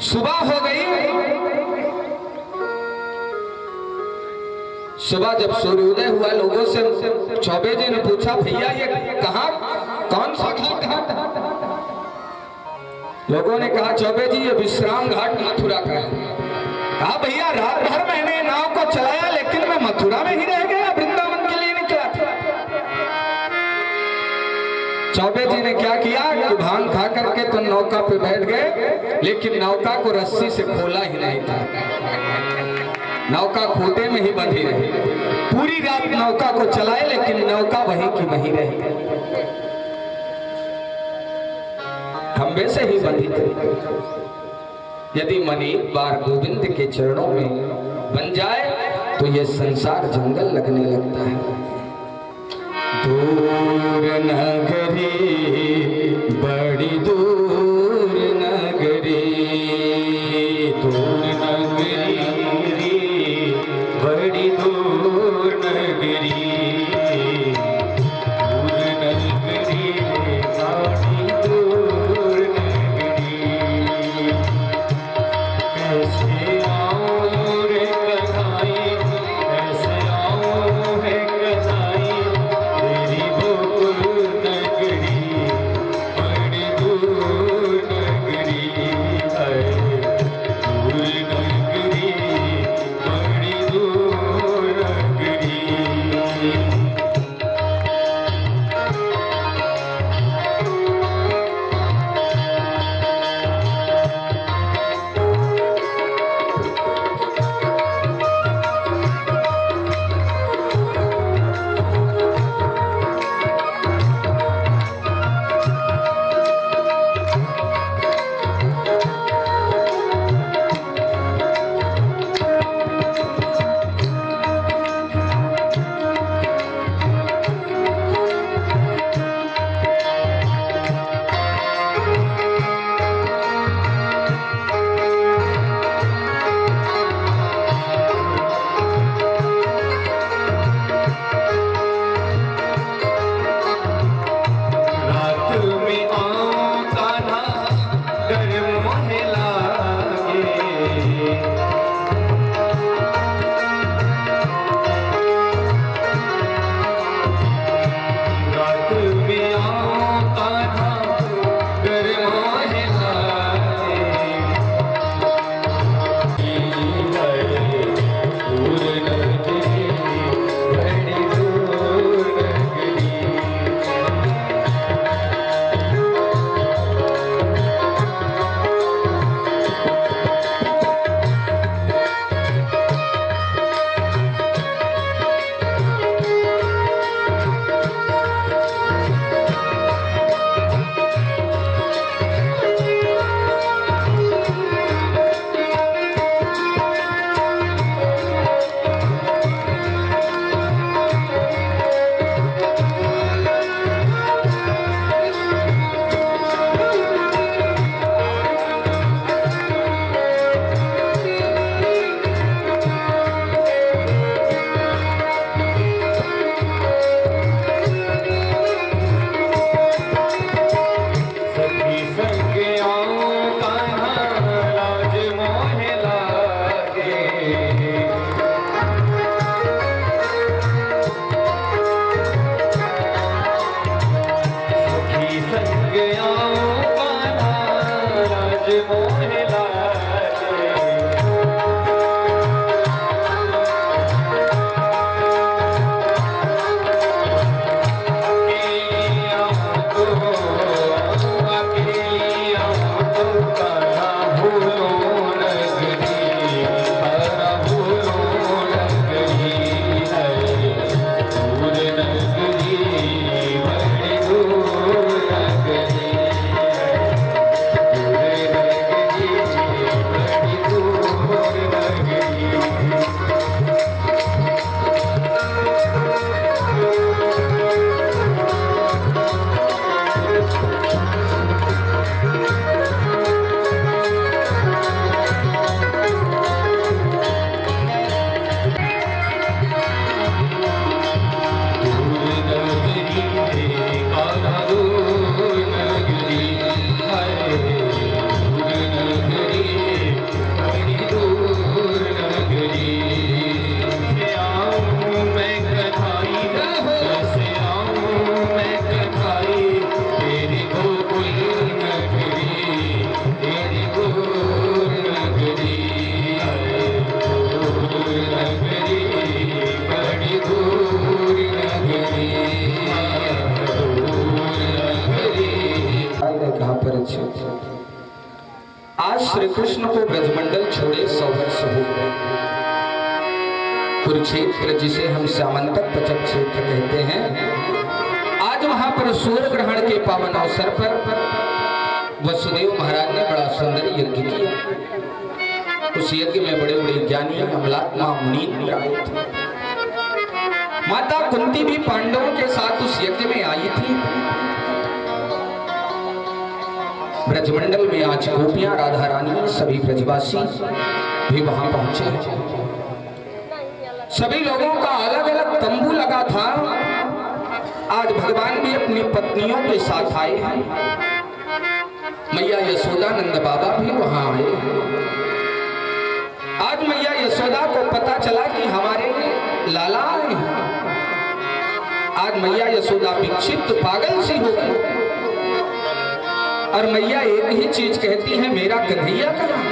A: सुबह हो गई। सुबह जब सूर्योदय हुआ, लोगों से चौबे जी ने पूछा, भैया ये कहाँ, कौन सा घाट है? लोगों ने कहा, चौबे जी ये विश्राम घाट मथुरा का है। कहा, भैया रात भर मैंने नाव को चलाया लेकिन मैं मथुरा में ही रह गया, वृंदावन के लिए निकला था। चौबे जी ने क्या किया कि भांग खा करके तो नौका पे बैठ गए, लेकिन नौका को रस्सी से खोला ही नहीं था। नौका खूंटे में ही बंधी रही। पूरी रात नौका को चलाए लेकिन नौका वहीं की वहीं रही, खंबे से ही बंधी थी। यदि मन एक बार गोविंद के चरणों में बन जाए तो यह संसार जंगल लगने लगता है। दूर नगरी, बड़ी दूर नगरी, दूर नगरी, बड़ी दूर नगरी, दूर नगरी, बड़ी दूर नगरी। कैसे आऊं रे कन्हैया, कैसे आऊं है कन्हैया, तेरी गोकुल नगरी, बड़ी दूर नगरी है, दूर नगरी, बड़ी दूर नगरी। कृष्ण को ब्रजमंडल छोड़े 100 वर्ष हो गए। कुरुक्षेत्र जिसे हम श्यामंतक पचक क्षेत्र कहते हैं, आज वहां पर सूर्य ग्रहण के पावन अवसर पर वसुदेव महाराज ने बड़ा सुंदर यज्ञ किया। उस यज्ञ में बड़े बड़े ज्ञानी अमलात्मा मुनि आए थे। माता कुंती भी पांडवों के साथ उस यज्ञ में आई थी। ब्रजमंडल में आज गोपियां, राधा रानी, सभी ब्रजवासी भी वहां पहुंचे। सभी लोगों का अलग अलग तंबू लगा था। आज भगवान भी अपनी पत्नियों के साथ आए हैं। मैया यशोदा, नंद बाबा भी वहां आए हैं। आज मैया यशोदा को पता चला कि हमारे लाला आए हैं। आज मैया यशोदा विक्षिप्त पागल सी हो गई और मैया एक ही चीज कहती है, मेरा कन्हैया कहाँ है?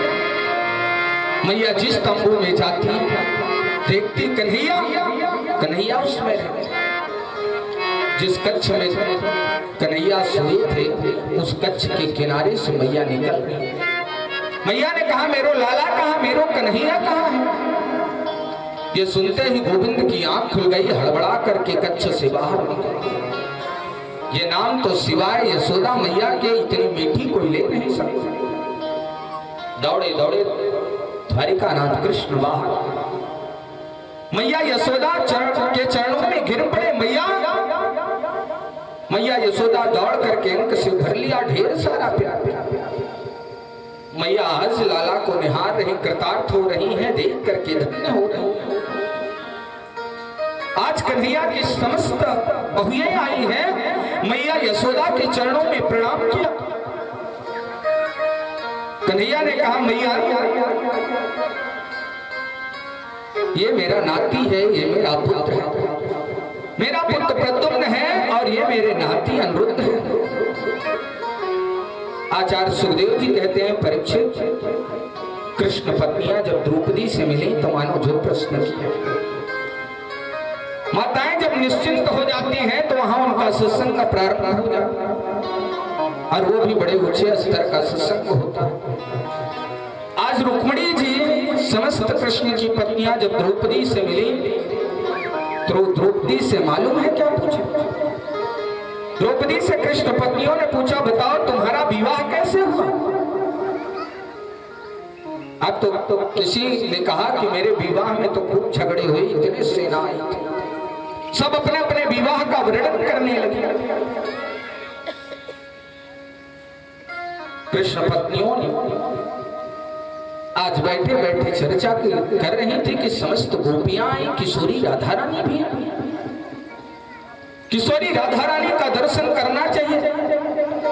A: मैया जिस तंबू में जाती देखती कन्हैया, कन्हैया उसमें रहते। जिस कच्छ में कन्हैया सोए थे उस कच्छ के किनारे से मैया निकल गई। मैया ने कहा, मेरो लाला कहाँ, मेरो कन्हैया कहाँ है? ये सुनते ही गोविंद की आंख खुल गई, हड़बड़ा करके कच्छ से बाहर निकल। ये नाम तो सिवाय यशोदा मैया के इतनी मीठी कोई ले नहीं सकता। दौड़े दौड़े द्वारिकानाथ कृष्ण बाहर। मैया यशोदा के चरणों में गिर पड़े। मैया मैया यशोदा दौड़ करके अंक से भर लिया ढेर सारा प्यार। मैया आज लाला को निहार रही, कृतार्थ हो रही हैं, देख करके धन्य हो रही हैं। आज कन्हैया की समस्त बहुएं आई हैं। मैया यशोदा के चरणों में प्रणाम किया। कन्हैया ने कहा, मैया ये मेरा नाती है, ये मेरा पुत्र है। मेरा पुत्र प्रद्युम्न है और ये मेरे नाती अनिरुद्ध है। आचार्य सुखदेव जी कहते हैं, परीक्षित, कृष्ण पत्नियां जब द्रौपदी से मिली तो मानो जो प्रश्न किया। माताएं जब निश्चिंत हो जाती हैं तो वहां उनका सत्संग का प्रारंभ हो जाता है और वो भी बड़े ऊंचे स्तर का सत्संग होता है। आज रुक्मिणी जी समस्त कृष्ण की पत्नियां जब द्रौपदी से मिली तो द्रौपदी से मालूम है क्या पूछा? द्रौपदी से कृष्ण पत्नियों ने पूछा, बताओ तुम्हारा विवाह कैसे हुआ? अब तो किसी ने कहा कि मेरे विवाह में तो खूब झगड़े हुए, इतने सेना आई थी, सब अपने अपने विवाह का वर्णन करने लगे। कृष्ण पत्नियों ने आज बैठे बैठे चर्चा कर रही थी कि समस्त गोपियां आई, किशोरी राधा रानी भी आई। किशोरी राधा रानी का दर्शन करना चाहिए।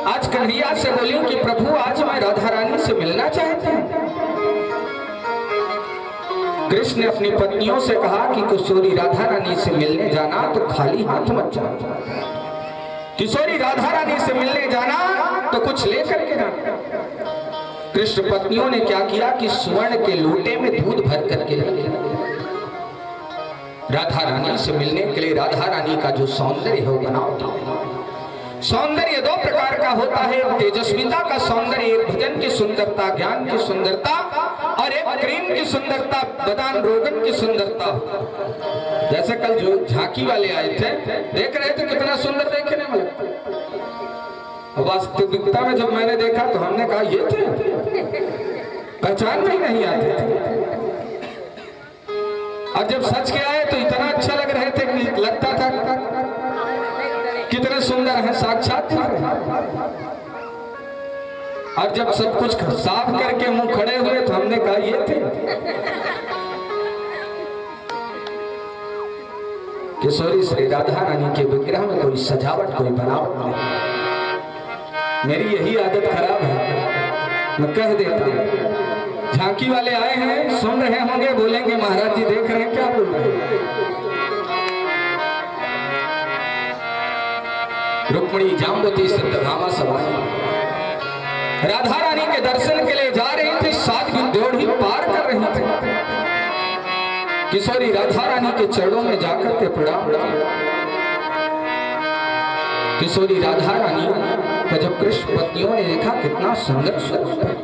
A: आज कन्हैया से बोली कि प्रभु आज मैं राधा रानी से मिलना चाहती हूँ। कृष्ण ने अपनी पत्नियों से कहा कि किशोरी राधा रानी से मिलने जाना तो खाली हाथ मत जाना। किशोरी राधा रानी से मिलने जाना तो कुछ लेकर के जाना। कृष्ण पत्नियों ने क्या किया कि स्वर्ण के लोटे में दूध भर करके राधा रानी से मिलने के लिए राधा रानी का जो सौंदर्य है वो बनाओ। सौंदर्य दो प्रकार का होता है, तेजस्विता का सौंदर्य, एक भजन की सुंदरता, ज्ञान की सुंदरता और एक प्रेम की सुंदरता, बदान रोगन की सुंदरता। जैसे कल जो झांकी वाले आए थे, देख रहे थे कितना सुंदर देखने में लगता। वास्तविकता में जब मैंने देखा तो हमने कहा ये थे, पहचान में ही नहीं आते थे। और जब सच के आए तो इतना अच्छा लग रहे थे कि लगता था कितने सुंदर हैं, साक्षात। और जब सब कुछ साफ करके मुंह खड़े हुए तो हमने कहा ये थे। किशोरी श्री राधा रानी के विग्रह में कोई सजावट, कोई बनावट नहीं। मेरी यही आदत खराब है, मैं कह देता हूं। झांकी वाले आए हैं, सुन रहे होंगे, बोलेंगे महाराज जी देख रहे हैं क्या बोल रहे हैं। रुक्मिणी जाम्बवती सिद्धभामा सवाई राधा रानी के दर्शन के लिए जा रही थी, सात की ड्योढ़ी पार कर रही थी। किशोरी राधा रानी के चरणों में जाकर के प्रणाम किया। किशोरी राधा रानी को जब कृष्ण पत्नियों ने देखा कितना सुंदर स्वरूप है,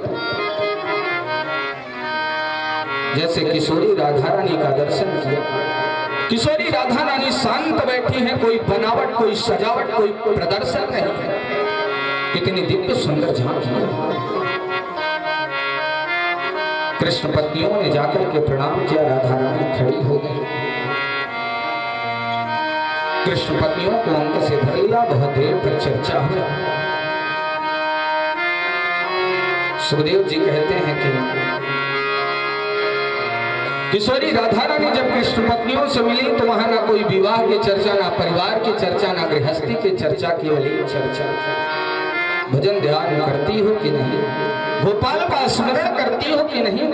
A: जैसे किशोरी राधा रानी का दर्शन किया। किशोरी राधा रानी शांत बैठी हैं, कोई बनावट, कोई सजावट, कोई प्रदर्शन नहीं है। कितनी दिव्य सुंदर झांकी है। कृष्ण पत्नियों ने जाकर के प्रणाम किया, राधा रानी खड़ी हो गई। कृष्ण पत्नियों को अंक से धर लिया, बहुत देर तक चर्चा हुआ। सुखदेव जी कहते हैं कि किशोरी राधा रानी जब कृष्ण पत्नियों से मिली तो वहां ना कोई विवाह की चर्चा, ना परिवार की चर्चा, ना गृहस्थी की चर्चा, केवल एक चर्चा, भजन ध्यान करती हो कि नहीं, गोपाल का स्मरण करती हो कि नहीं।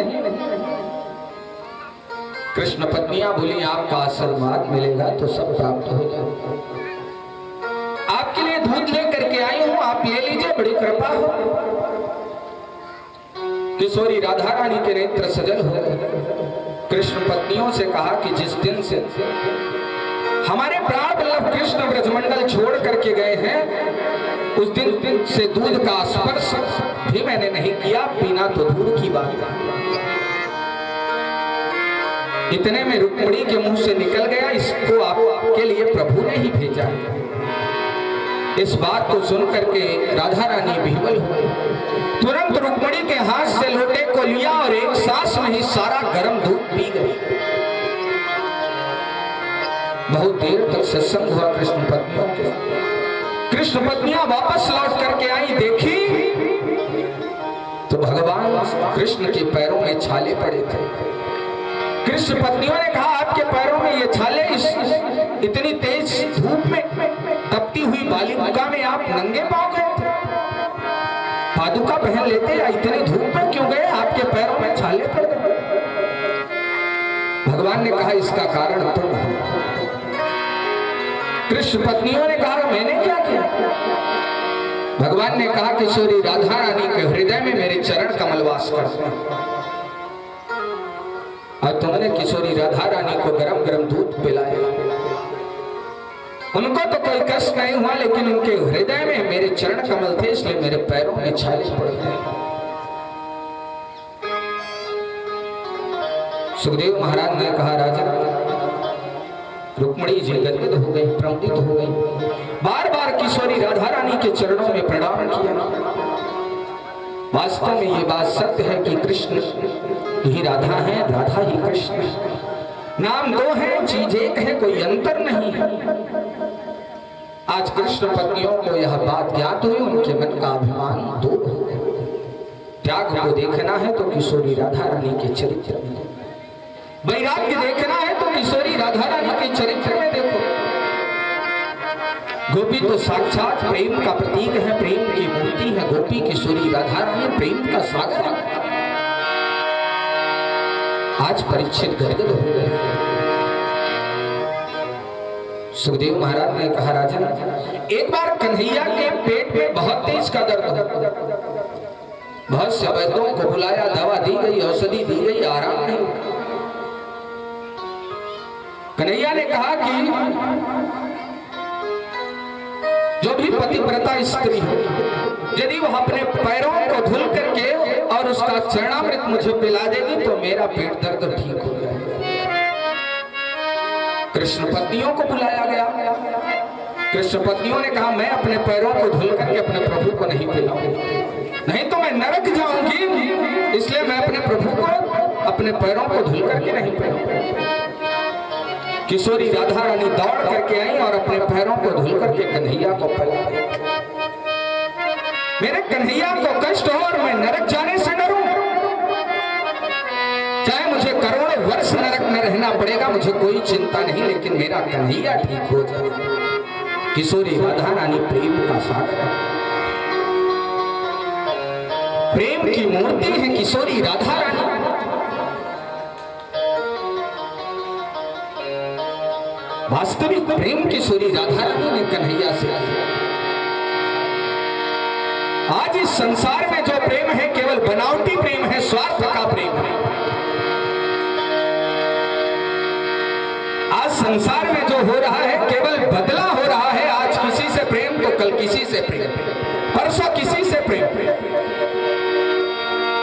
A: कृष्ण पत्नियां बोली, आपका आशीर्वाद मिलेगा तो सब प्राप्त हो जाएगा। आपके लिए दूध लेकर के आई हूं, आप ले लीजिए, बड़ी कृपा हो। किशोरी राधा रानी के नेत्र सजल हो गए। कृष्ण पत्नियों से कहा कि जिस दिन से हमारे प्राण वल्लभ कृष्ण ब्रजमंडल छोड़ करके गए हैं, उस दिन से दूध का स्पर्श भी मैंने नहीं किया, पीना तो दूर की बात। इतने में रुक्मिणी के मुंह से निकल गया, इसको आपके लिए प्रभु ने ही भेजा। इस बात को सुनकर के राधा रानी विह्वल हो गई। तुरंत रुक्मिणी के हाथ से लोटे को लिया और एक सांस में ही सारा गर्म दूध पी गई। बहुत देर तक सत्संग हुआ कृष्ण पत्नियों के। कृष्ण पत्नियां वापस लौट करके आई, देखी तो भगवान कृष्ण के पैरों में छाले पड़े थे। कृष्ण पत्नियों ने कहा, आपके पैरों में ये छाले इतनी तेज धूप में तपती हुई बालिका में आप नंगे पांव गए थे? पादुका पहन लेते या इतने धूप में क्यों गए? आपके पैरों में छाले पड़ गए। भगवान ने कहा, इसका कारण तुम हो। कृष्ण पत्नियों ने कहा, मैंने क्या किया? भगवान ने कहा, किशोरी राधा रानी के हृदय में मेरे चरण कमल वास करते हैं और तुमने किशोरी राधा रानी को गरम गरम दूध पिलाया। उनको तो कोई कष्ट नहीं हुआ, लेकिन उनके हृदय में मेरे चरण कमल थे, इसलिए मेरे पैरों में छाले पड़ गए। सुखदेव महाराज ने कहा, राजा रुक्मिणी जी गदगद हो गई, प्रमुदित हो गई, बार बार किशोरी राधा रानी के चरणों में प्रणाम किया। वास्तव में ये बात सत्य है कि कृष्ण ही राधा है, राधा ही कृष्ण है। नाम दो है, चीज एक है, कोई अंतर नहीं है। आज कृष्ण पत्नियों को यह बात ज्ञात हुई, उनके मन का अभिमान दूर हो गया। त्याग को देखना है तो किशोरी राधा रानी के चरित्र में, वैराग्य देखना है तो किशोरी राधा रानी के चरित्र में देखो। गोपी तो साक्षात प्रेम का प्रतीक है, प्रेम की मूर्ति है। गोपी किशोरी राधा रानी प्रेम का सागर है। आज परीक्षित गदगद हो गए। सुखदेव महाराज ने कहा, राजन एक बार कन्हैया के पेट में बहुत तेज का दर्द हो, बहुत से वैद्यों को बुलाया, दवा दी गई, औषधि दी गई, आराम नहीं। कन्हैया ने कहा कि जो भी पतिव्रता स्त्री हो, यदि वह अपने पैरों को धुल करके और उसका चरणामृत मुझे पिला देगी तो मेरा पेट दर्द ठीक हो जाएगा। कृष्ण पत्नियों को बुलाया गया। कृष्ण पत्नियों ने कहा, मैं अपने पैरों को धुल करके अपने प्रभु को नहीं पिलाऊंगी, नहीं तो मैं नरक जाऊंगी, इसलिए मैं अपने प्रभु को अपने पैरों को धुल करके नहीं पिलाऊंगी। किशोरी राधा रानी दौड़ करके आई और अपने पैरों को धुल करके कन्हैया को पिला दी। मेरे कन्हैया को कष्ट हो और मैं नरक जाने से डरूं, चाहे मुझे करोड़ों वर्ष नरक में रहना पड़ेगा, मुझे कोई चिंता नहीं, लेकिन मेरा कन्हैया ठीक हो जाए। किशोरी राधा रानी प्रेम का सागर है, प्रेम की मूर्ति है किशोरी राधा रानी। वास्तविक प्रेम किशोरी राधा रानी ने कन्हैया से किया। आज इस संसार में जो प्रेम है केवल बनावटी प्रेम है, स्वार्थ का प्रेम है। आज संसार में जो हो रहा है केवल बदला हो रहा है। आज किसी से प्रेम तो कल किसी से प्रेम, परसों किसी से प्रेम।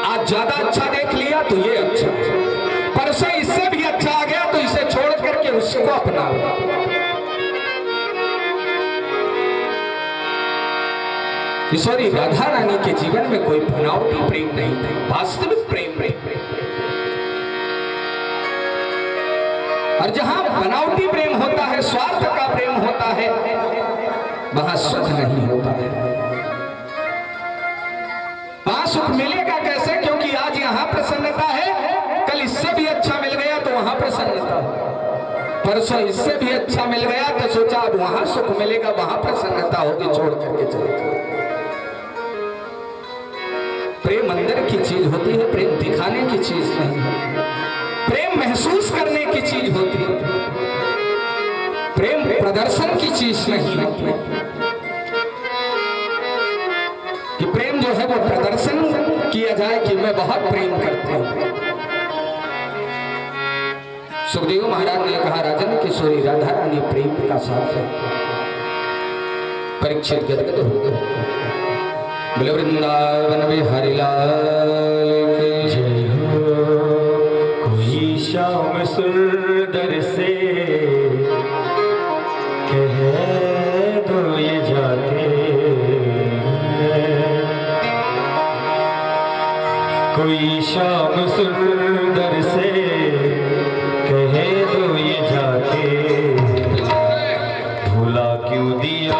A: आज ज्यादा अच्छा देख लिया तो ये अच्छा, अपना लो। किशोरी राधा रानी के जीवन में कोई बनावटी प्रेम नहीं था, वास्तविक प्रेम। और जहां बनावटी प्रेम होता है, स्वार्थ का प्रेम होता है, वहां सुख नहीं होता है। वहां सुख मिलेगा कैसे? क्योंकि आज यहां प्रसन्नता है, कल इससे भी अच्छा मिल गया तो वहां प्रसन्नता, परसों इससे भी अच्छा मिल गया तो सोचा अब वहां सुख मिलेगा, वहां प्रसन्नता होगी, छोड़ करके चले। प्रेम अंदर की चीज होती है, प्रेम दिखाने की चीज नहीं है। प्रेम महसूस करने की चीज होती है, प्रेम प्रदर्शन की चीज नहीं होती है। कि प्रेम जो है वो प्रदर्शन किया जाए कि मैं बहुत प्रेम करते हूं। सुखदेव महाराज ने कहा, राजन किशोरी राधा रानी प्रेम का साथ है। परीक्षित गदगद हो गए। बोले वृंदावन बिहारी लाल की जय हो।
B: कोई श्याम सुंदर से कह दो ये जाके, कोई श्याम सुंदर से कह दो ये जाके, भूला क्यों दिया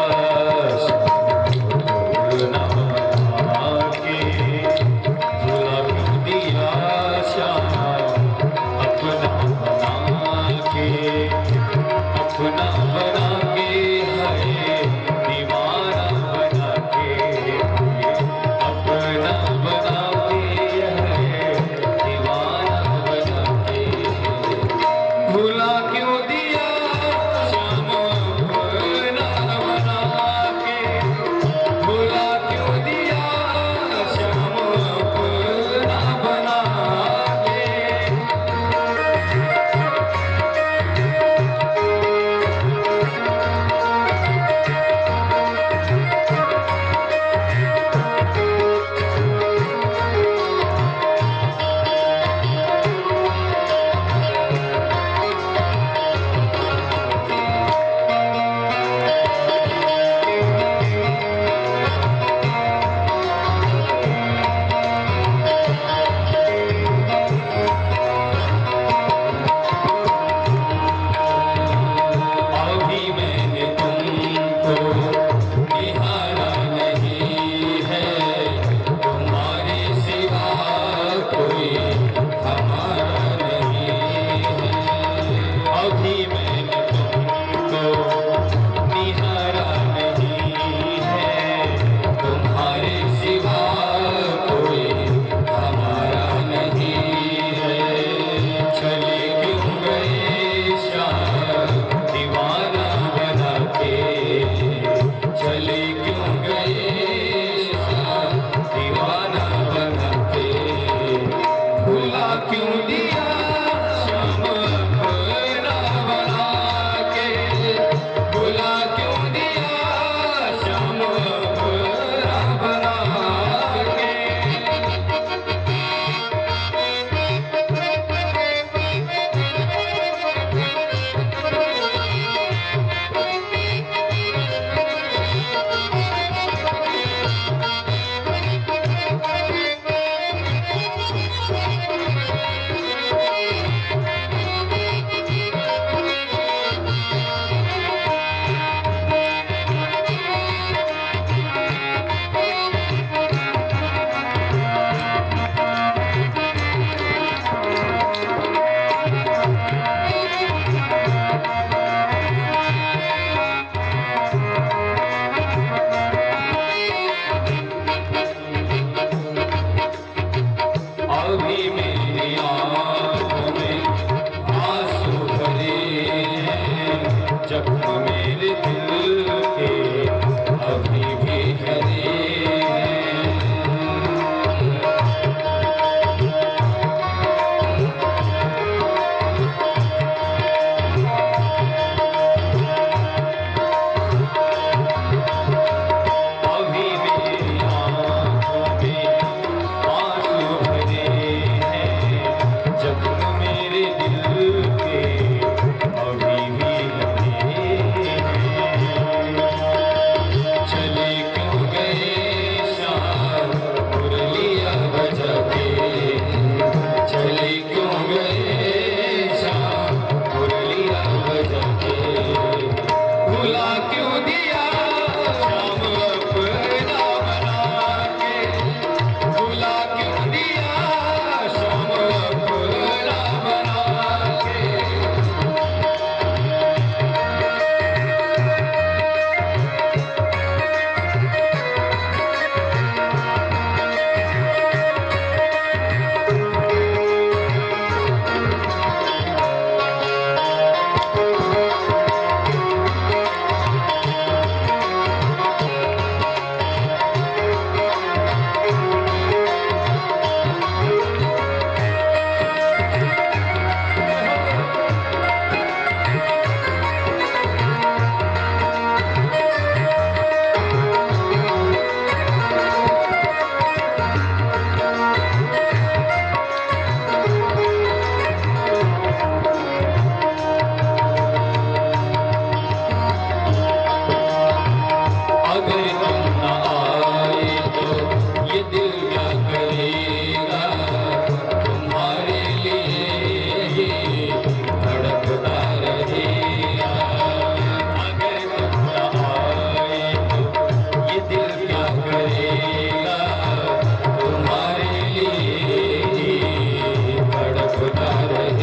B: दीवाना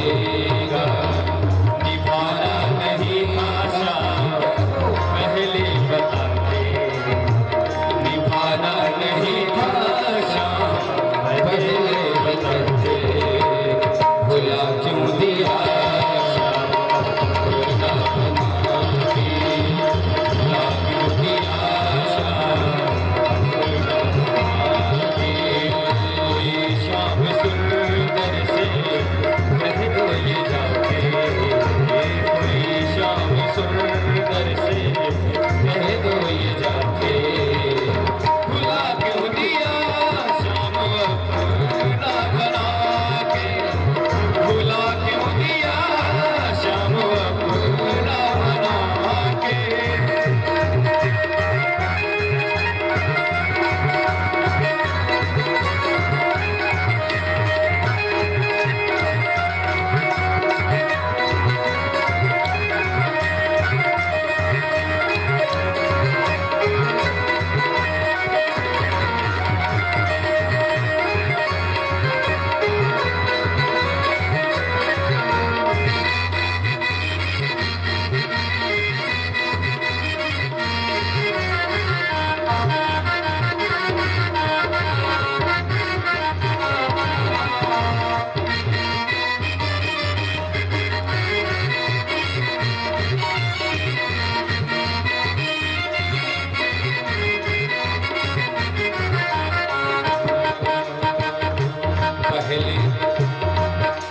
B: रहेगा, निभाना नहीं आशा पहले बताते, निभाना नहीं आशा पहले बताते, भुला क्यों दिया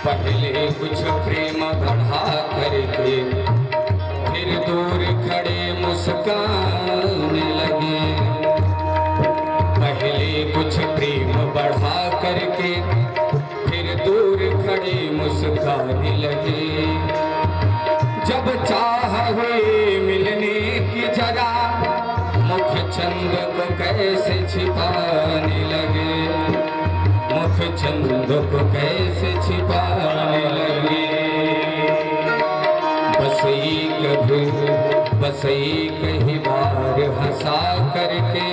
B: पहले कुछ प्रेम बढ़ा करके फिर दूर खड़े मुस्काने लगे, पहले कुछ प्रेम बढ़ा करके फिर दूर खड़े मुस्काने लगे, जब चाह हुए मिलने की जरा मुख चंद को कैसे छिपाने लगे, मुख चंद को कैसे छिपाने लगे, बस एक ही बार हंसा करके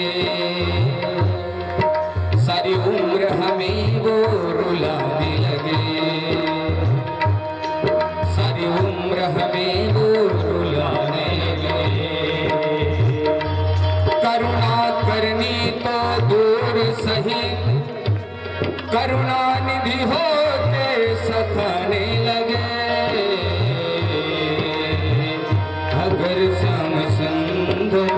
B: सारी उम्र हमें वो रुलाने लगे, सारी उम्र हमें वो रुलाने लगे, करुणा करनी तो दूर सही करुणा निधि होके सताने लगे, अगर श्याम सुंदर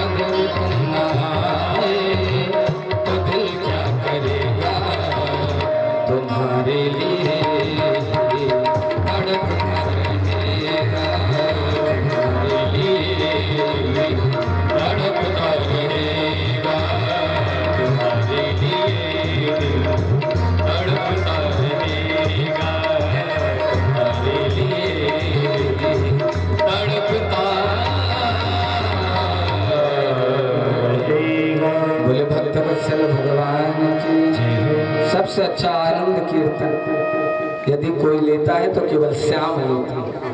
B: अगर तुम न आए तो दिल क्या करेगा, तुम्हारे लिए तड़पता रहेगा, तुम्हारे लिए तड़पता रहेगा, तुम्हारे लिए तड़पता रहेगा, तुम्हारे लिए तड़पता रहेगा।
A: बोले भक्तवत्सल भगवान की सबसे अच्छा आनंद कीर्तन यदि कोई लेता है तो केवल श्याम लेता है।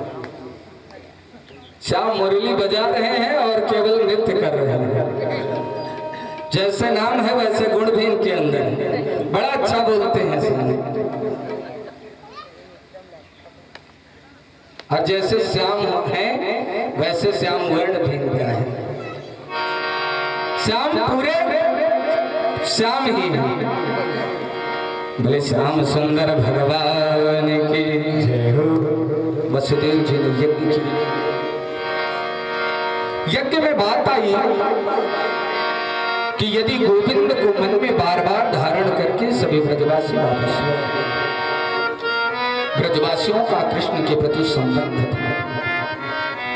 A: श्याम मुरली बजा रहे हैं और केवल नृत्य कर रहे हैं, जैसे नाम है वैसे गुण भी इनके अंदर है, बड़ा अच्छा बोलते हैं श्याम, और जैसे श्याम है वैसे श्याम वर्ण भी इनका है, श्याम पूरे श्याम ही है। बोले श्याम सुंदर भगवान की जय हो। वसुदेव जी ने यज्ञ किया, यज्ञ में बात आई कि यदि गोविंद को मन में बार बार धारण करके सभी ब्रजवासी वापस लौटे, ब्रजवासियों का कृष्ण के प्रति संबंध था,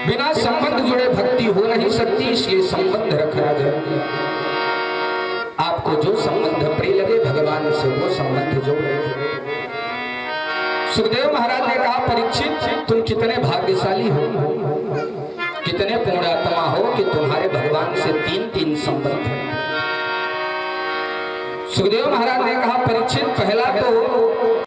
A: बिना संबंध जुड़े भक्ति हो नहीं सकती, इसलिए संबंध रखना जरूरी है। आपको जो संबंध प्रिय लगे भगवान से वो संबंध जोड़े। सुखदेव महाराज ने कहा, परीक्षित तुम कितने भाग्यशाली हो, कितने पुण्यात्मा हो कि तुम्हारे भगवान से 3-3 संबंध है। सुखदेव महाराज ने कहा, परीक्षित पहला तो